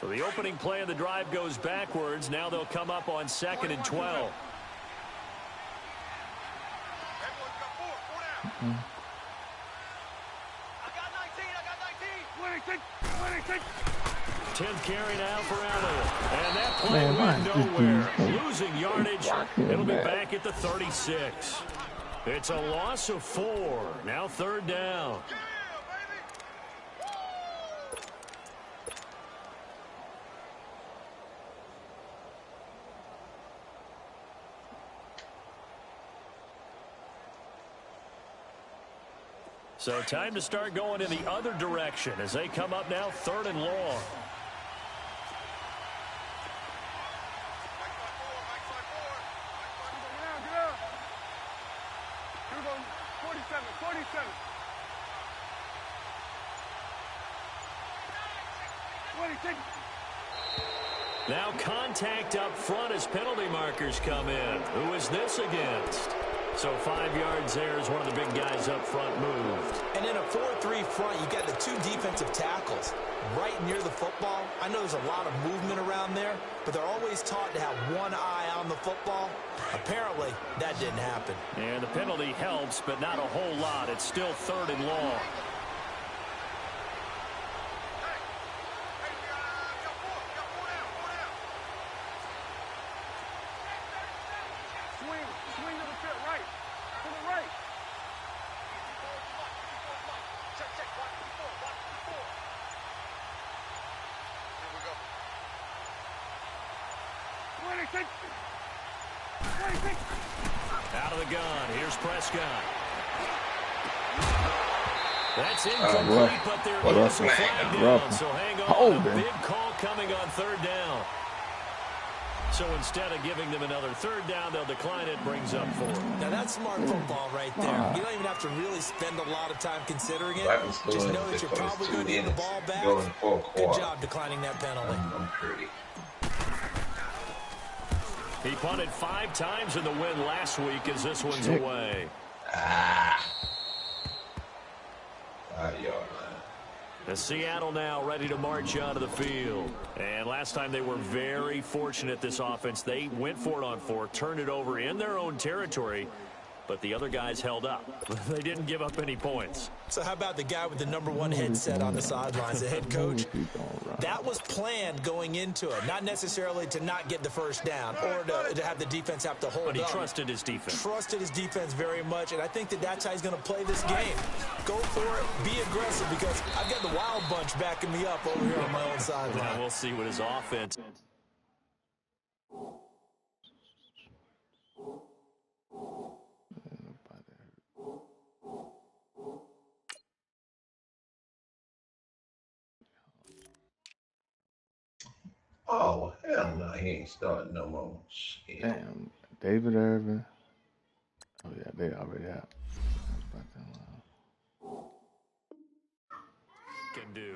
So the opening play of the drive goes backwards. Now they'll come up on 2nd and 12. I got 19. 10th carry now for Elliott. And that play went nowhere. Losing yardage. It'll be back at the 36. It's a loss of 4. Now 3rd down. So time to start going in the other direction as they come up now 3rd and long. Now contact up front as penalty markers come in. Who is this against? So 5 yards there as one of the big guys up front moved. And in a 4-3 front, you got the 2 defensive tackles right near the football. I know there's a lot of movement around there, but they're always taught to have one eye on the football. Apparently, that didn't happen. And the penalty helps, but not a whole lot. It's still 3rd and long. Out of the gun. Here's Prescott. That's incomplete, but there is a flag down. So hang on. A big call coming on 3rd down. So instead of giving them another 3rd down, they'll decline it. Brings up 4. Now that's smart football right there. You don't even have to really spend a lot of time considering it. Just know that you're probably going to get the ball back. Good job declining that penalty. I'm pretty. He punted 5 times in the win last week as this one's away. 5-yard line. The Seattle now ready to march onto the field. And last time they were very fortunate, this offense. They went for it on 4, turned it over in their own territory, but the other guys held up. They didn't give up any points. So how about the guy with the #1 headset on the sidelines, the head coach? That was planned going into it, not necessarily to not get the first down or to have the defense have to hold up. But he trusted his defense. Trusted his defense very much, and I think that's how he's going to play this game. Go for it, be aggressive, because I've got the Wild Bunch backing me up over here on my own sideline. Now we'll see what his offense. Oh, hell no. He ain't starting no more. Shit. Damn. David Irvin. Oh, yeah, they already out. Can do. You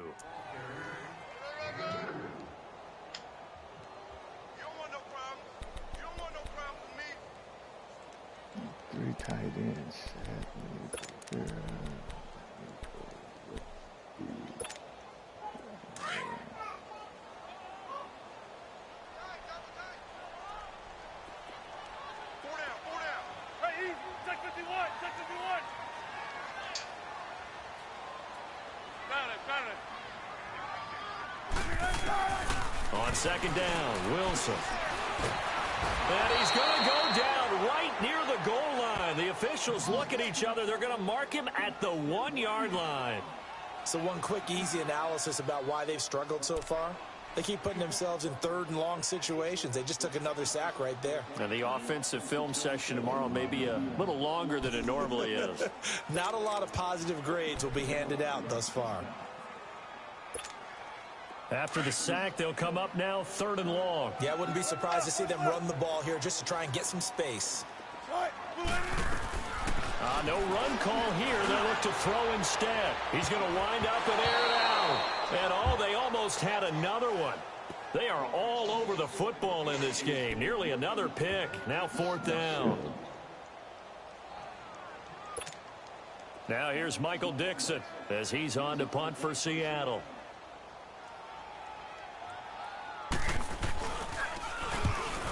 don't want no problem. You don't want no problem with me. 3 tight ends. On second down, Wilson. And he's going to go down right near the goal line. The officials look at each other. They're going to mark him at the 1-yard line. So one quick, easy analysis about why they've struggled so far. They keep putting themselves in third and long situations. They just took another sack right there. And the offensive film session tomorrow may be a little longer than it normally is. Not a lot of positive grades will be handed out thus far. After the sack, they'll come up now 3rd and long. Yeah, I wouldn't be surprised to see them run the ball here just to try and get some space. No run call here. They look to throw instead. He's going to wind up and air it out. And they almost had another one. They are all over the football in this game. Nearly another pick. Now 4th down. Now here's Michael Dixon as he's on to punt for Seattle.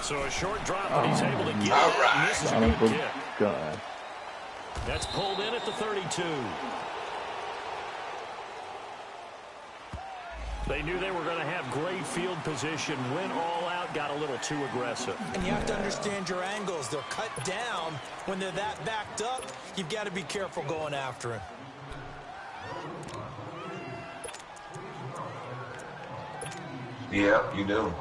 So a short drop, but he's able to get it. And this is a good kick. God. That's pulled in at the 32. They knew they were going to have great field position. Went all out, got a little too aggressive. And you have to understand your angles. They're cut down. When they're that backed up, you've got to be careful going after him. Yeah, you do.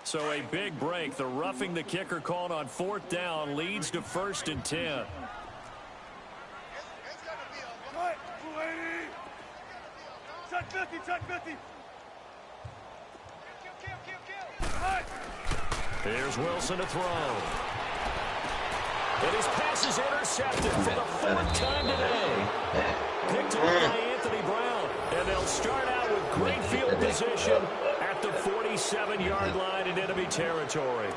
So a big break. The roughing the kicker called on 4th down leads to 1st and 10. Check 50, check 50. Here's Wilson to throw. And his pass is intercepted for the 4th time today. Picked up by Anthony Brown. And they'll start out with great field position at the 47-yard line in enemy territory.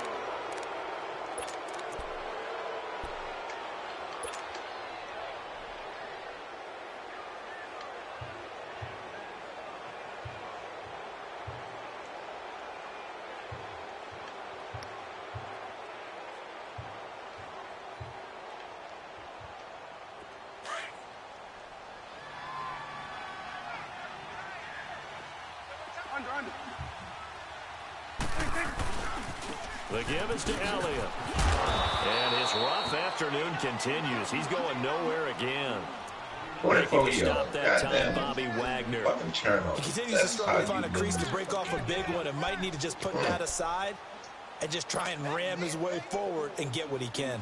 Under. The give is to Elliott. And his rough afternoon continues. He's going nowhere again. Making the stop that time, Bobby Wagner. He continues to struggle to find a crease to break off a big one and might need to just put that aside and just try and ram his way forward and get what he can.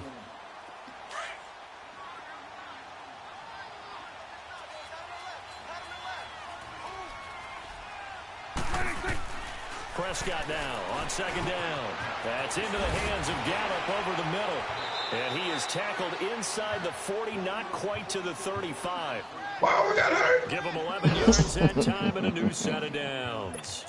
Prescott now on second down. That's into the hands of Gallup over the middle. And he is tackled inside the 40, not quite to the 35. Wow, we got hurt. Give him 11 yards that time and a new set of downs.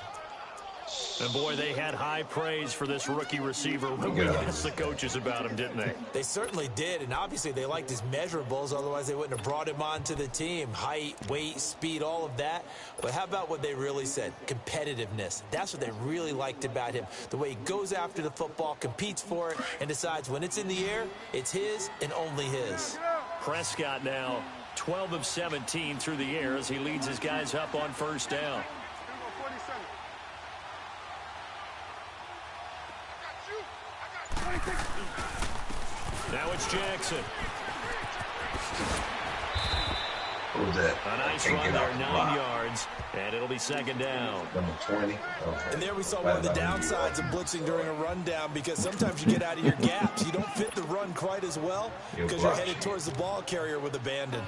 And, boy, they had high praise for this rookie receiver when we asked the coaches about him, didn't they? They certainly did, and obviously they liked his measurables. Otherwise, they wouldn't have brought him onto the team. Height, weight, speed, all of that. But how about what they really said? Competitiveness. That's what they really liked about him. The way he goes after the football, competes for it, and decides when it's in the air, it's his and only his. Prescott now 12 of 17 through the air as he leads his guys up on first down. Now it's Jackson. Who's that? A nice run there, 9 yards, and it'll be second down. Number 20. Okay. And there we saw one of the downsides of blitzing during a rundown, because sometimes you get out of your gaps. You don't fit the run quite as well because you're headed towards the ball carrier with abandon.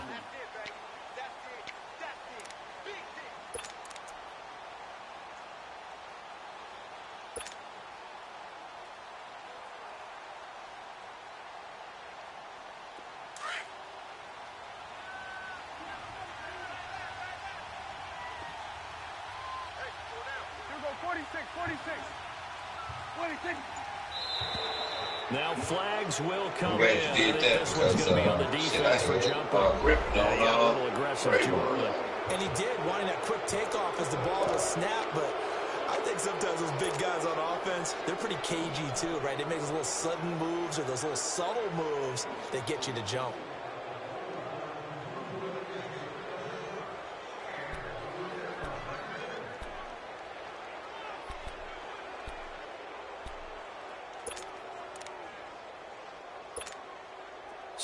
Now flags will come I'm glad in. you did that This one's going to be on the defense for jumping. He got a little aggressive too early. And he did, wanting that quick takeoff as the ball was snapped, but I think sometimes those big guys on offense, they're pretty cagey too, right? They make those little sudden moves or those little subtle moves that get you to jump.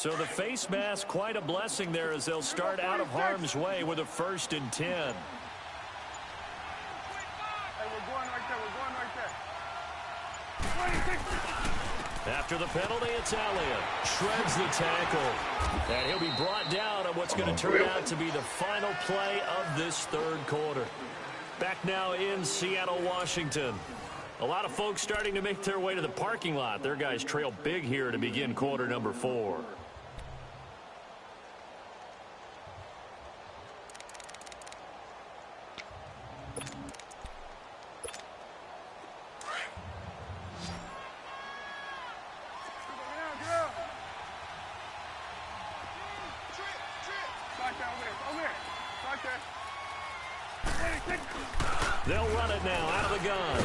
So the face mask, quite a blessing there as they'll start out of harm's way with a 1st and 10. Hey, we're going right there. We're going right there. 26. After the penalty, it's Elliott. Shreds the tackle. And he'll be brought down on what's going to turn out to be the final play of this 3rd quarter. Back now in Seattle, Washington. A lot of folks starting to make their way to the parking lot. Their guys trail big here to begin quarter number 4. They'll run it now out of the gun.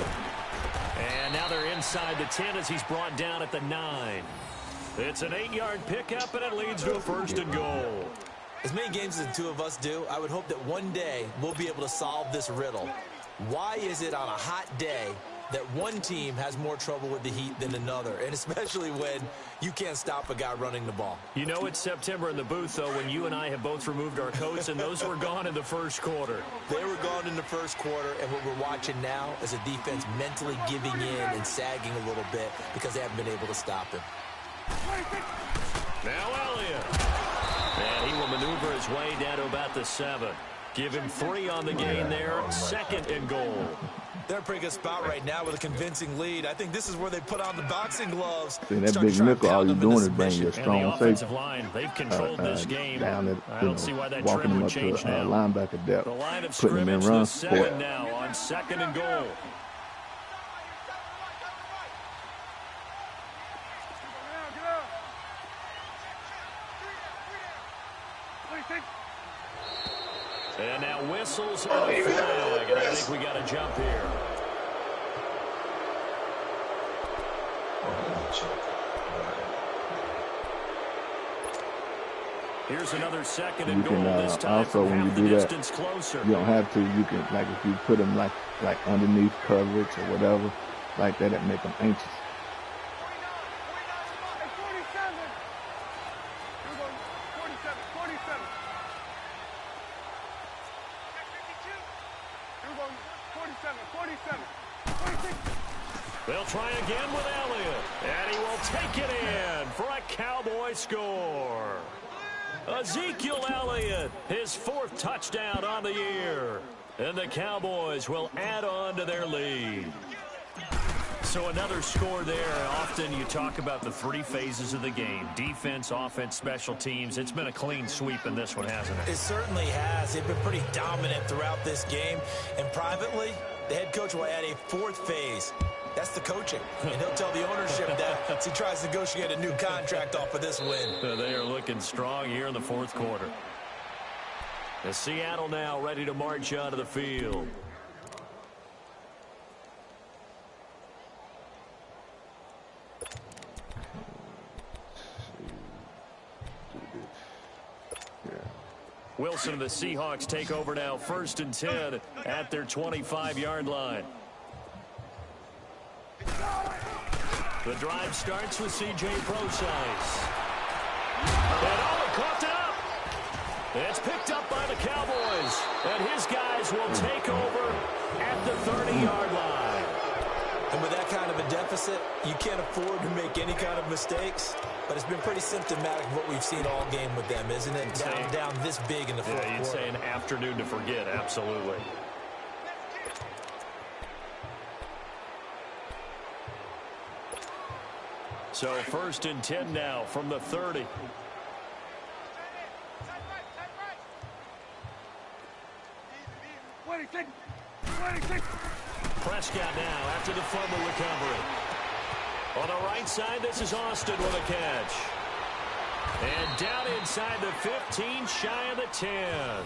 And now they're inside the 10 as he's brought down at the 9. It's an 8-yard pickup, and it leads to a 1st and goal. As many games as the two of us do, I would hope that one day we'll be able to solve this riddle. Why is it on a hot day that one team has more trouble with the heat than another, and especially when you can't stop a guy running the ball? You know it's September in the booth, though, when you and I have both removed our coats, and those were gone in the 1st quarter. They were gone in the 1st quarter, and what we're watching now is a defense mentally giving in and sagging a little bit because they haven't been able to stop him. Now Elliott. And he will maneuver his way down to about the 7. Give him 3 on the gain there. 2nd and goal. They're in a pretty good spot right now with a convincing lead. I think this is where they put on the boxing gloves. See, that big nickel, all you're doing is bringing your strong safety line, they've controlled this game. Down at, I don't see why that walking trend them would up change to now. linebacker depth, The line of putting them in run scrimmage, the 7 support. now on 2nd and goal. And now whistles and a flag, and I think we got a jump here. Here's another 2nd and goal. This time also when you half the do that, distance closer. you don't have to. You can, like, if you put them like underneath coverage or whatever, like that, it make them anxious. They'll try again with Elliott, and he will take it in for a Cowboy score. Ezekiel Elliott, his 4th touchdown on the year, and the Cowboys will add on to their lead. So another score there. Often you talk about the 3 phases of the game: defense, offense, special teams. It's been a clean sweep in this one, hasn't it? It certainly has. They've been pretty dominant throughout this game. And privately, the head coach will add a 4th phase. That's the coaching. And he'll tell the ownership that as he tries to negotiate a new contract off of this win. They are looking strong here in the 4th quarter. As Seattle now ready to march onto the field. Wilson and the Seahawks take over now, 1st and 10 at their 25-yard line. The drive starts with C.J. Procise. And coughed it up. It's picked up by the Cowboys. And his guys will take over at the 30-yard line. And with that kind of a deficit, you can't afford to make any kind of mistakes. But it's been pretty symptomatic of what we've seen all game with them, isn't it? Down this big in the 4th quarter. Yeah, you'd say an afternoon to forget, absolutely. So 1st and 10 now from the 30. Prescott now after the fumble recovery. On the right side, this is Austin with a catch. And down inside the 15, shy of the 10.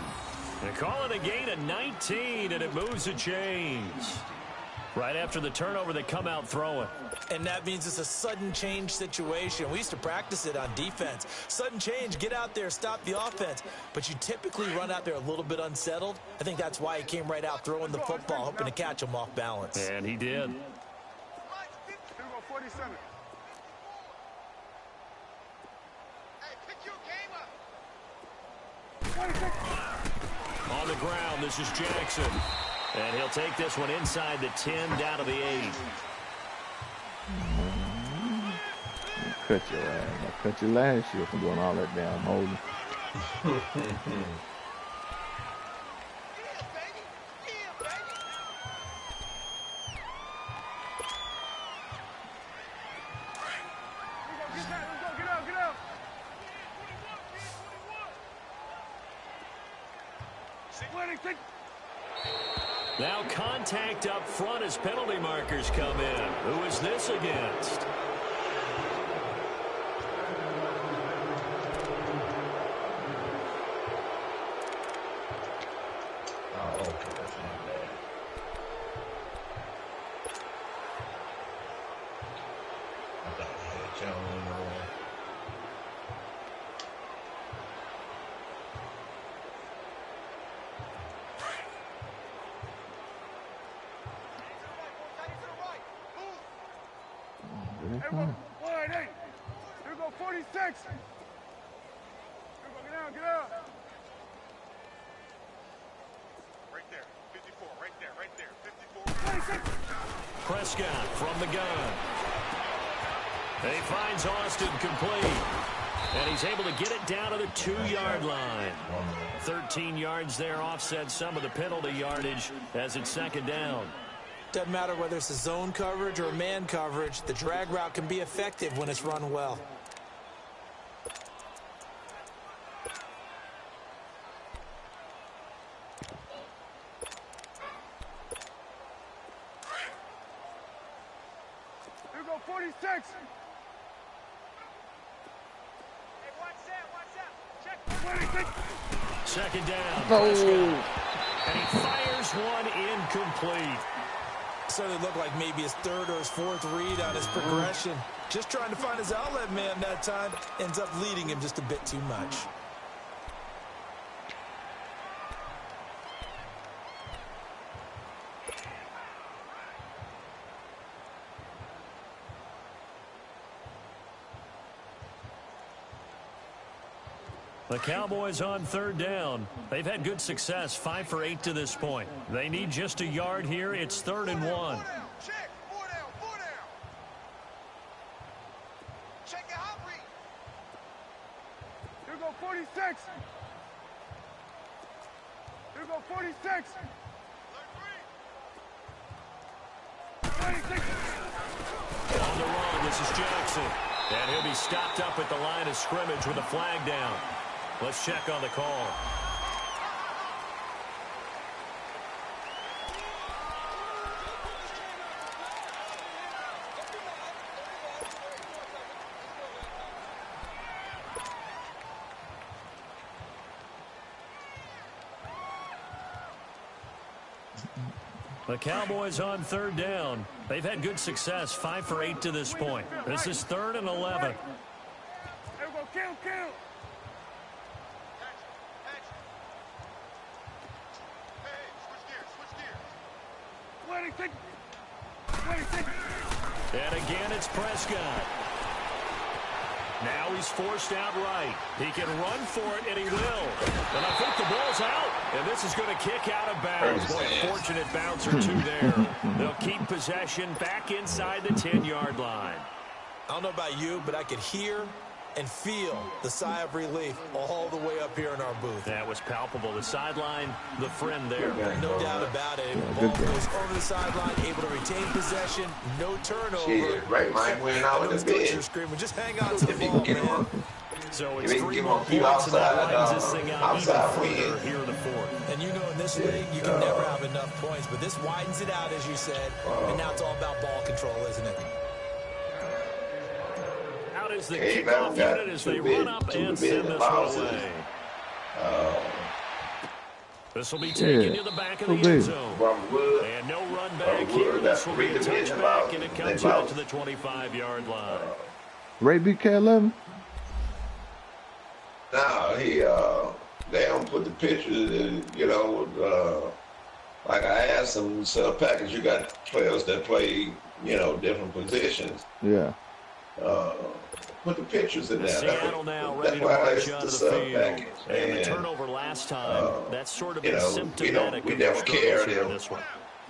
They call it a gain of 19, and it moves the chains. Right after the turnover, they come out throwing. And that means it's a sudden change situation. We used to practice it on defense. Sudden change, get out there, stop the offense. But you typically run out there a little bit unsettled. I think that's why he came right out throwing the football, hoping to catch him off balance. And he did. 47. On the ground, this is Jackson. And he'll take this one inside the 10, down to the 8. Cut your ass. I cut you last year for doing all that damn holding. Now contact up front as penalty markers come in. Who is this against? Oh, okay, that's not bad. I thought I had Jones on. Hey, here go 46. Here go, get out. Right there, 54, right there, 54. 26. Prescott from the gun. He finds Austin complete. And he's able to get it down to the 2-yard line. 13 yards there offsets some of the penalty yardage as it's second down. Doesn't matter whether it's a zone coverage or a man coverage, the drag route can be effective when it's run well. Here go 46. Hey, watch that. Check 26. Second down. Oh. Prescott. And he fires one incomplete. Certainly looked like maybe his third or his fourth read on his progression. Just trying to find his outlet man that time. Ends up leading him just a bit too much. The Cowboys on third down. They've had good success, 5 for 8 to this point. They need just a yard here. It's 3rd and 1. Check, 4 down. Check your hot read. Here go 46. Here go 46. 26. On the run, this is Jackson. And he'll be stopped up at the line of scrimmage with a flag down. Let's check on the call. The Cowboys on third down. They've had good success, 5 for 8 to this point. This is 3rd and 11. Here we go, kill. Hey, switch gears. 26. And again, it's Prescott. Now he's forced out right. He can run for it, and he will. And I think the ball's out. And this is going to kick out of bounds. What a fortunate bounce or two there. They'll keep possession back inside the 10-yard line. I don't know about you, but I could hear and feel the sigh of relief all the way up here in our booth. That was palpable. The sideline, the friend there. No doubt about it. Ball goes over the sideline, able to retain possession, no turnover. Shit, right, Mike went out with the bed. Screaming, just hang on to the ball, man. So it's If 3 he can more give him points, and that outside, lightens this thing out even outside further win. here in the 4th. And you know in this league, you can never have enough points, but this widens it out, as you said, and now it's all about ball control, isn't it? Out is the Hey, kickoff man, unit as they run up and send this one away. This will be taken to the back of the end zone. And no run back here. This will be a touchback, and it comes out to the 25-yard line. Ray B. K11? No, they don't put the pictures in, like I asked them, sell package, you got players that play, different positions. Yeah. put the pictures in there. Seattle now ready to march onto the field. And the turnover last time, that's sort of been symptomatic we of never their struggles here in cared. this one.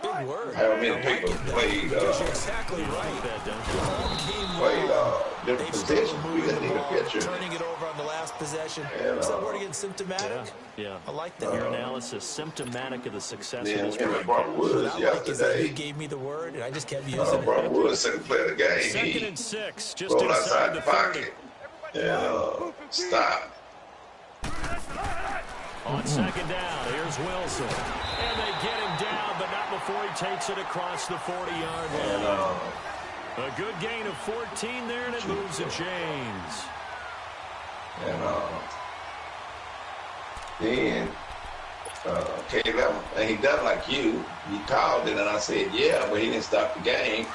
Big word. How many people played You're exactly right. different positions? We didn't need a picture. Turning it over on the last possession. And, Is that word again, symptomatic? Yeah. I like that. Your analysis symptomatic of the success of Then this him and broadcast. Brock Woods What I like is that he yesterday. gave me the word, and I just kept using it. Brock Woods, second player of the game, Second he and 6, just rolled inside outside the the 30. pocket and stopped. On second down, here's Wilson. And they get him down, but not before he takes it across the 40-yard And line. A good gain of 14 there, and it moves the chains. Then Caleb, and he done like you. He called it, and I said, yeah, but he didn't stop the game.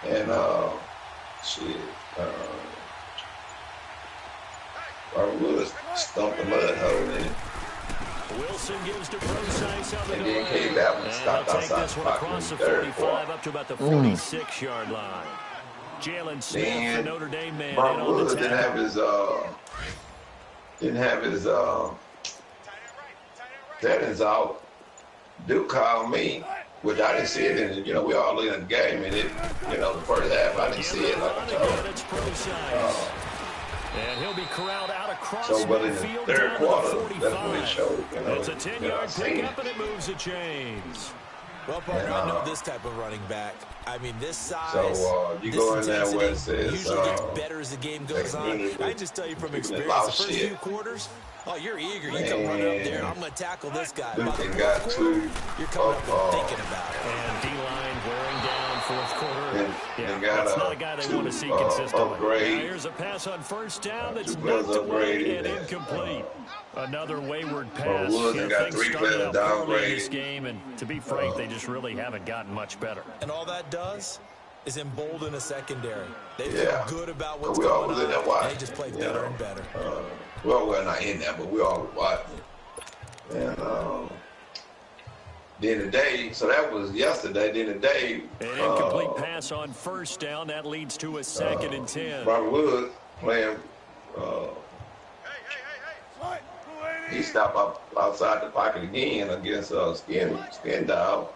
And Robert Woods stumped the mud hole in it. Wilson gives to Procise on the And then delay. Caleb stopped They'll take outside this the one pocket across the in the third 45 quarter. up to about the 46-yard line. Jalen Smith, the Then Notre Dame man, in Robert on Woods the didn't tackle. have his settings out. Duke called me, which I didn't see it in. We all in the game, and the first half I didn't see it like I told. It's Procise. And he'll be corralled out across So, but in the midfield third down to the quarter, 45. that's when it showed. It's a 10-yard pickup, and it moves the chains. Well, partner, I know this type of running back. I mean, this size, So you this go in there where it intensity says usually gets better as the game goes on. I just tell you from experience, the first few quarters, oh, you're eager. You come run up there, I'm going to tackle this guy. By the Duke fourth got quarter, two you're coming up and thinking about it. And D-line wearing down fourth quarter. and got that's not a guy they want to see consistently. upgrade. Now here's a pass on first down that's Two players knocked away upgraded and and, incomplete. Another wayward pass. Woods got Things three started players out poorly in downgraded. this game, and to be frank, they just really haven't gotten much better. And all that does is embolden a secondary. They Yeah. feel good about what's We going always on, in that watch. and they just play better and better. Well, we're not in there, but we always watch. And then today, so that was yesterday. Then today, An incomplete pass on first down. That leads to a second and 10. Robert Woods playing. He stopped up outside the pocket again against Skin Dog.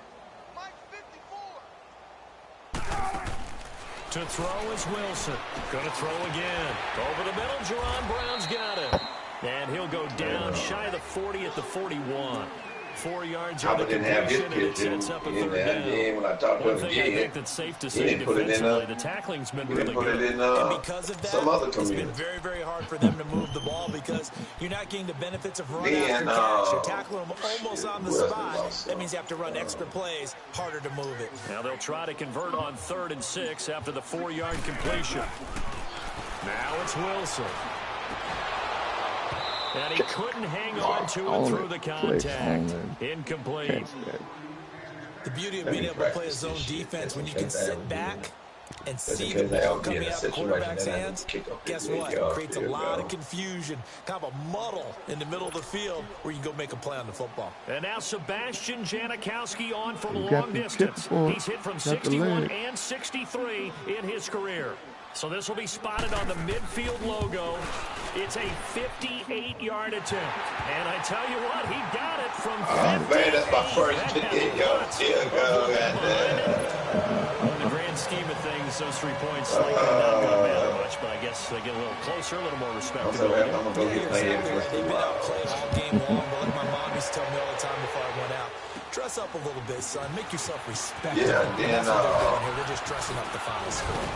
To throw is Wilson. Going to throw again. Over the middle, Jerron Brown's got it. And he'll go down shy of the 40 at the 41. 4 yards on the Didn't have his completion, and it picture sets up a in third there. down. Then when I talked to One him thing I again, think that's safe to he say didn't put it in defensively, the tackling's been he really didn't put it good. in And because of that, some other it's been community. very, very hard for them to move the ball because you're not getting the benefits of run Then, after catch. You're tackling them almost on the who else spot. lost That means you have to run extra plays, harder to move it. Now they'll try to convert on 3rd and 6 after the 4-yard completion. Now it's Wilson. And he couldn't hang on to it through the contact. Incomplete. The beauty of being able to play a zone defense when you can sit back and see the ball coming out of the quarterback's hands, guess what? It creates a lot of confusion, kind of a muddle in the middle of the field where you can go make a play on the football. And now Sebastian Janikowski on from You got long the distance. kick for it. He's hit from Got the 61 leg. and 63 in his career. So this will be spotted on the midfield logo. It's a 58-yard attempt. And I tell you what, he got it from 58. Man, that's my first 58-yard field goal. In the grand scheme of things, those 3 points likely not going to matter much, but I guess they get a little closer, a little more I'm respectability. gonna go get my head They've first. been outplayed all game long, but like my mom used to tell me all the time before I went out, dress up a little bit, son. Make yourself respectable. Yeah, And then, that's what they're doing here. They're just dressing up the final score.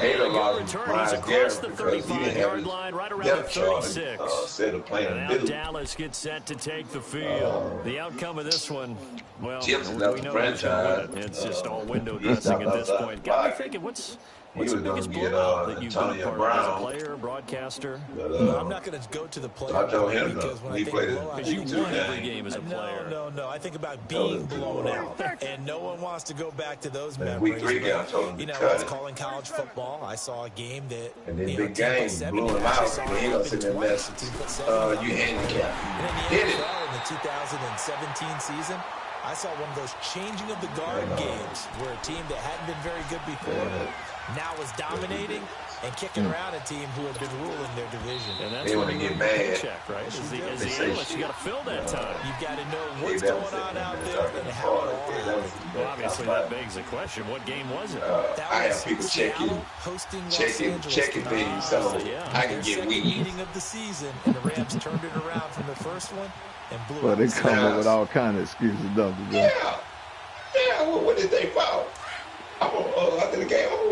Hate a lot Good of return. He's Miles across Garrett the because he didn't have 35-yard his line, right around depth the chart 36. instead of playing And a now middle. Dallas gets set to take the field. The outcome of this one, well, Gibson, we that's the know who's gonna franchise. win it. It's just all window He's dressing not at this outside point. the Got me pocket. thinking, what's He the was biggest gonna get blowout that you've been a Antonio part of as a Brown. player, broadcaster? No, I'm not going to go to the player. I told him because to. when I He think played blowout, Because you Two won every games. game as a player. No. I think about being blown out. And no one wants to go back to those And memories. week 3 but, game, I told him to you know, I cut was it. calling college football. I saw a game that, And then you know, big team put game 70, blew him I out. saw And he it gonna happen sit there and twice. mess. The team put 70. You handicapped. And in the Hit it. NFL in the 2017 season, I saw one of those changing of the guard games where a team that hadn't been very good before now was dominating. and kicking around a team who have been ruling their division. And that's They when want to you get earn your mad. paycheck, right? As the say analyst, you shit. got to fill that time. You've got to know They what's never going said on that, out man. there Talking and about how it it. all They never happened. said Well, that. obviously, Talk that about it. begs the question, what game was it? That I was have people Seattle checking hosting Los Angeles. things so yeah. I can Their get second weeds. meeting of the season, and the Rams turned it around from the first one and blew But out they the come second. up with all kind of excuses, don't they, Joe? Yeah. Well, what did they foul? After the game, I'm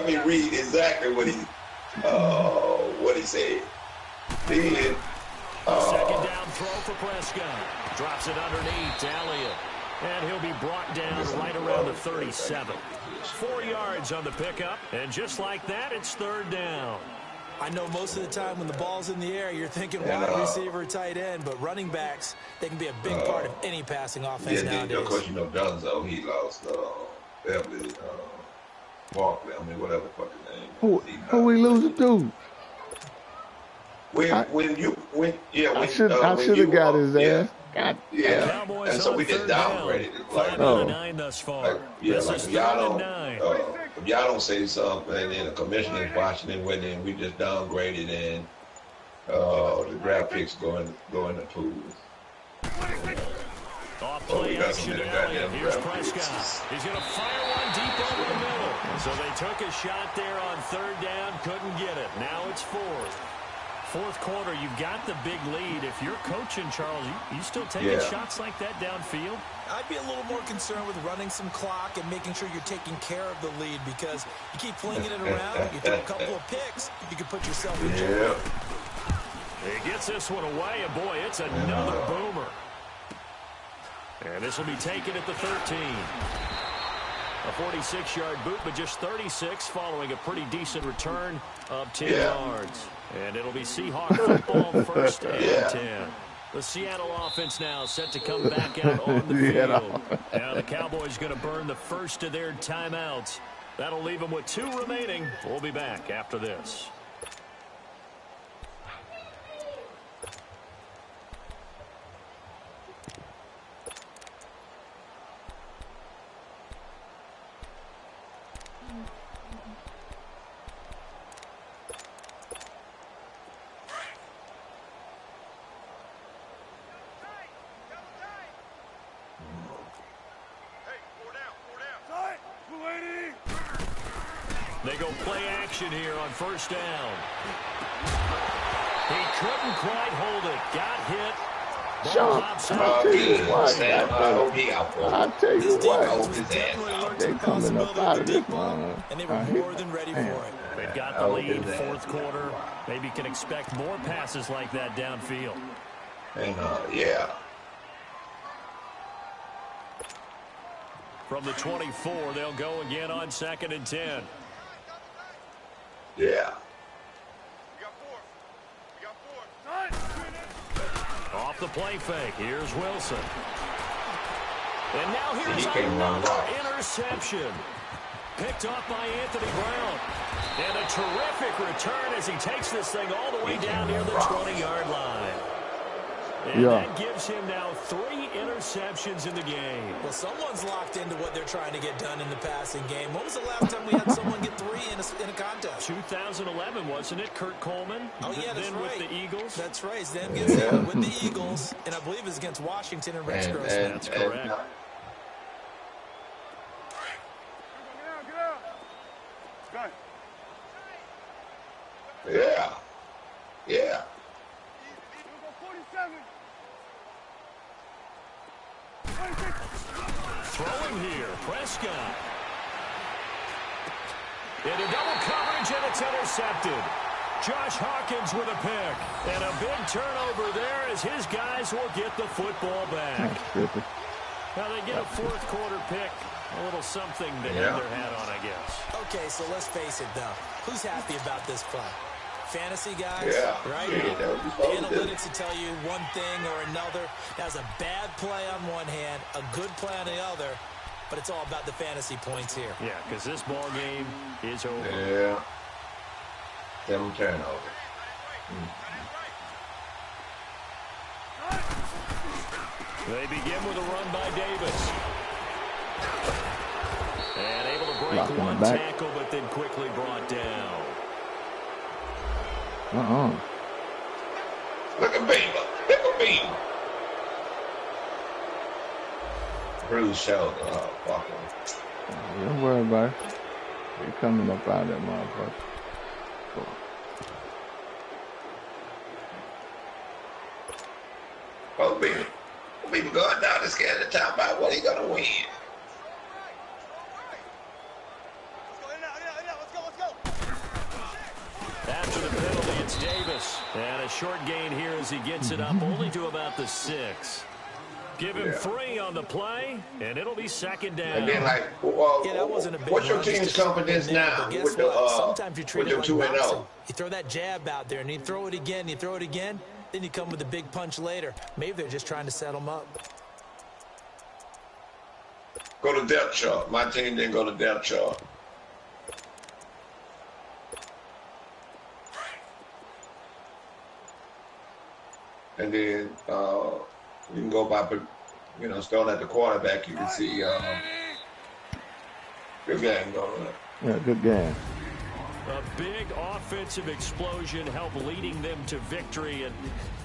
gonna read exactly what he said. Then Second down throw for Prescott. Drops it underneath to Elliott. And he'll be brought down right around the 37. 4 yards on the pickup. And just like that, it's third down. I know most of the time when the ball's in the air, you're thinking wide receiver, tight end, but running backs, they can be a big part of any passing offense nowadays. of course, Dunzo, he lost Beverly, Barkley, whatever the fuck his name is. Who we losing to? I I should have got his ass. God, Cowboys and so on we just third down. downgraded it. 5 out of 9 thus far. This is if 3rd and 9. if y'all don't say something, and then the commissioner's watching it, and then we just downgraded, and the draft picks go in the pool. Off play action some to goddamn Elliott. Here's draft picks. Prescott. He's going to fire one deep over the middle. So they took a shot there on third down, couldn't get it. Now it's fourth. Fourth quarter, you've got the big lead. If you're coaching, Charles, you still taking shots like that downfield? I'd be a little more concerned with running some clock and making sure you're taking care of the lead, because you keep flinging it around, you throw a couple of picks, you can put yourself in jail. He gets this one away, and boy, it's another boomer. And this will be taken at the 13. A 46-yard boot, but just 36 following a pretty decent return of 10 yards. And it'll be Seahawk football first and 10. The Seattle offense now set to come back out on the field. Now the Cowboys going to burn the first of their timeouts. That'll leave them with 2 remaining. We'll be back after this. They go play action here on first down. He couldn't quite hold it. Got hit. Ball hops out. I'll tell you what, they coming up out of this one. And they were more than ready for it. They've got the lead fourth quarter. Maybe can expect more passes like that downfield. And From the 24, they'll go again on 2nd and 10. Off the play fake. Here's Wilson. And now here's another interception. Picked off by Anthony Brown. And a terrific return as he takes this thing all the way down near the 20-yard line. And that gives him now 3 interceptions in the game. Well, someone's locked into what they're trying to get done in the passing game. When was the last time we had someone get 3 in a contest? 2011, wasn't it? Kurt Coleman? Oh, yeah, that's then right. with the Eagles? That's right. Then with the Eagles, and I believe it's against Washington and Rex Grossman. That's correct. Throwing here, Prescott. Into double coverage, and it's intercepted. Josh Hawkins with a pick. And a big turnover there as his guys will get the football back. Now they get a fourth quarter pick. A little something to hang their hat on, I guess. Okay, so let's face it, though. Who's happy about this play? Fantasy guys, right? The analytics will tell you one thing or another. That's a bad play on one hand, a good play on the other, but it's all about the fantasy points here. Yeah, because this ball game is over. Yeah. 7 turnover. They begin with a run by Davis. And able to break Lock one back. tackle, but then quickly brought down. Look at Beamer. Look at Beamer. Bruce shoulder. Oh, fuck him. Don't worry about it. You're coming up out of that motherfucker. Oh, Beamer. Beamer going down the scale and talking about what he gonna win. After the penalty, it's Davis. And a short gain here as he gets it up only to about the 6. Give him 3 on the play, and it'll be second down. And then, like, that wasn't a big what's your run, team's just a confidence now but with guess what? Sometimes the you treat with it the like 2-0? boxing. You throw that jab out there, and you throw it again, you throw it again, then you come with a big punch later. Maybe they're just trying to set them up. Go to depth chart. My team didn't go to depth chart. And then you can go by, starting at the quarterback, you can see good game going on. Yeah, good game. A big offensive explosion helped leading them to victory. And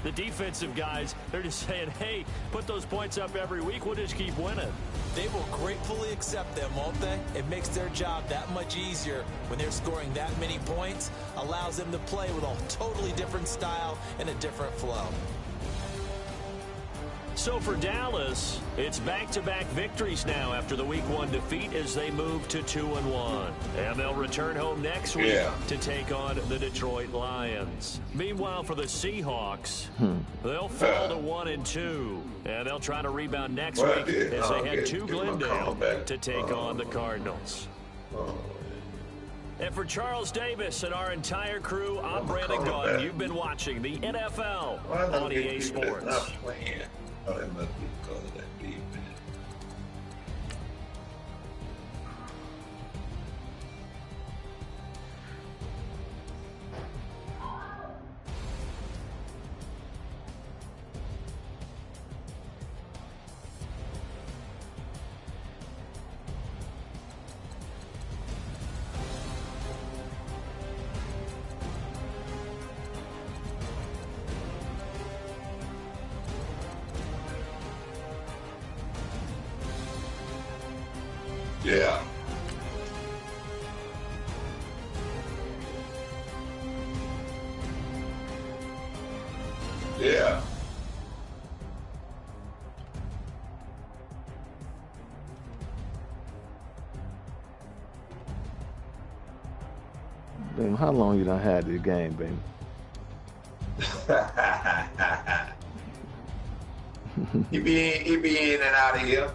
the defensive guys, they're just saying, hey, put those points up every week. We'll just keep winning. They will gratefully accept them, won't they? It makes their job that much easier when they're scoring that many points. Allows them to play with a totally different style and a different flow. So for Dallas, it's back-to-back victories now after the Week 1 defeat as they move to 2-1. And they'll return home next week to take on the Detroit Lions. Meanwhile, for the Seahawks, they'll fall to 1-2. And they'll try to rebound next week as they head to Glendale to take on the Cardinals. And for Charles Davis and our entire crew, I'm Brandon Gaudin. You've been watching the NFL on EA Sports. Oh, that must be because of that defense. Yeah. Yeah. Baby, how long you done had this game, baby? He be in and out of here.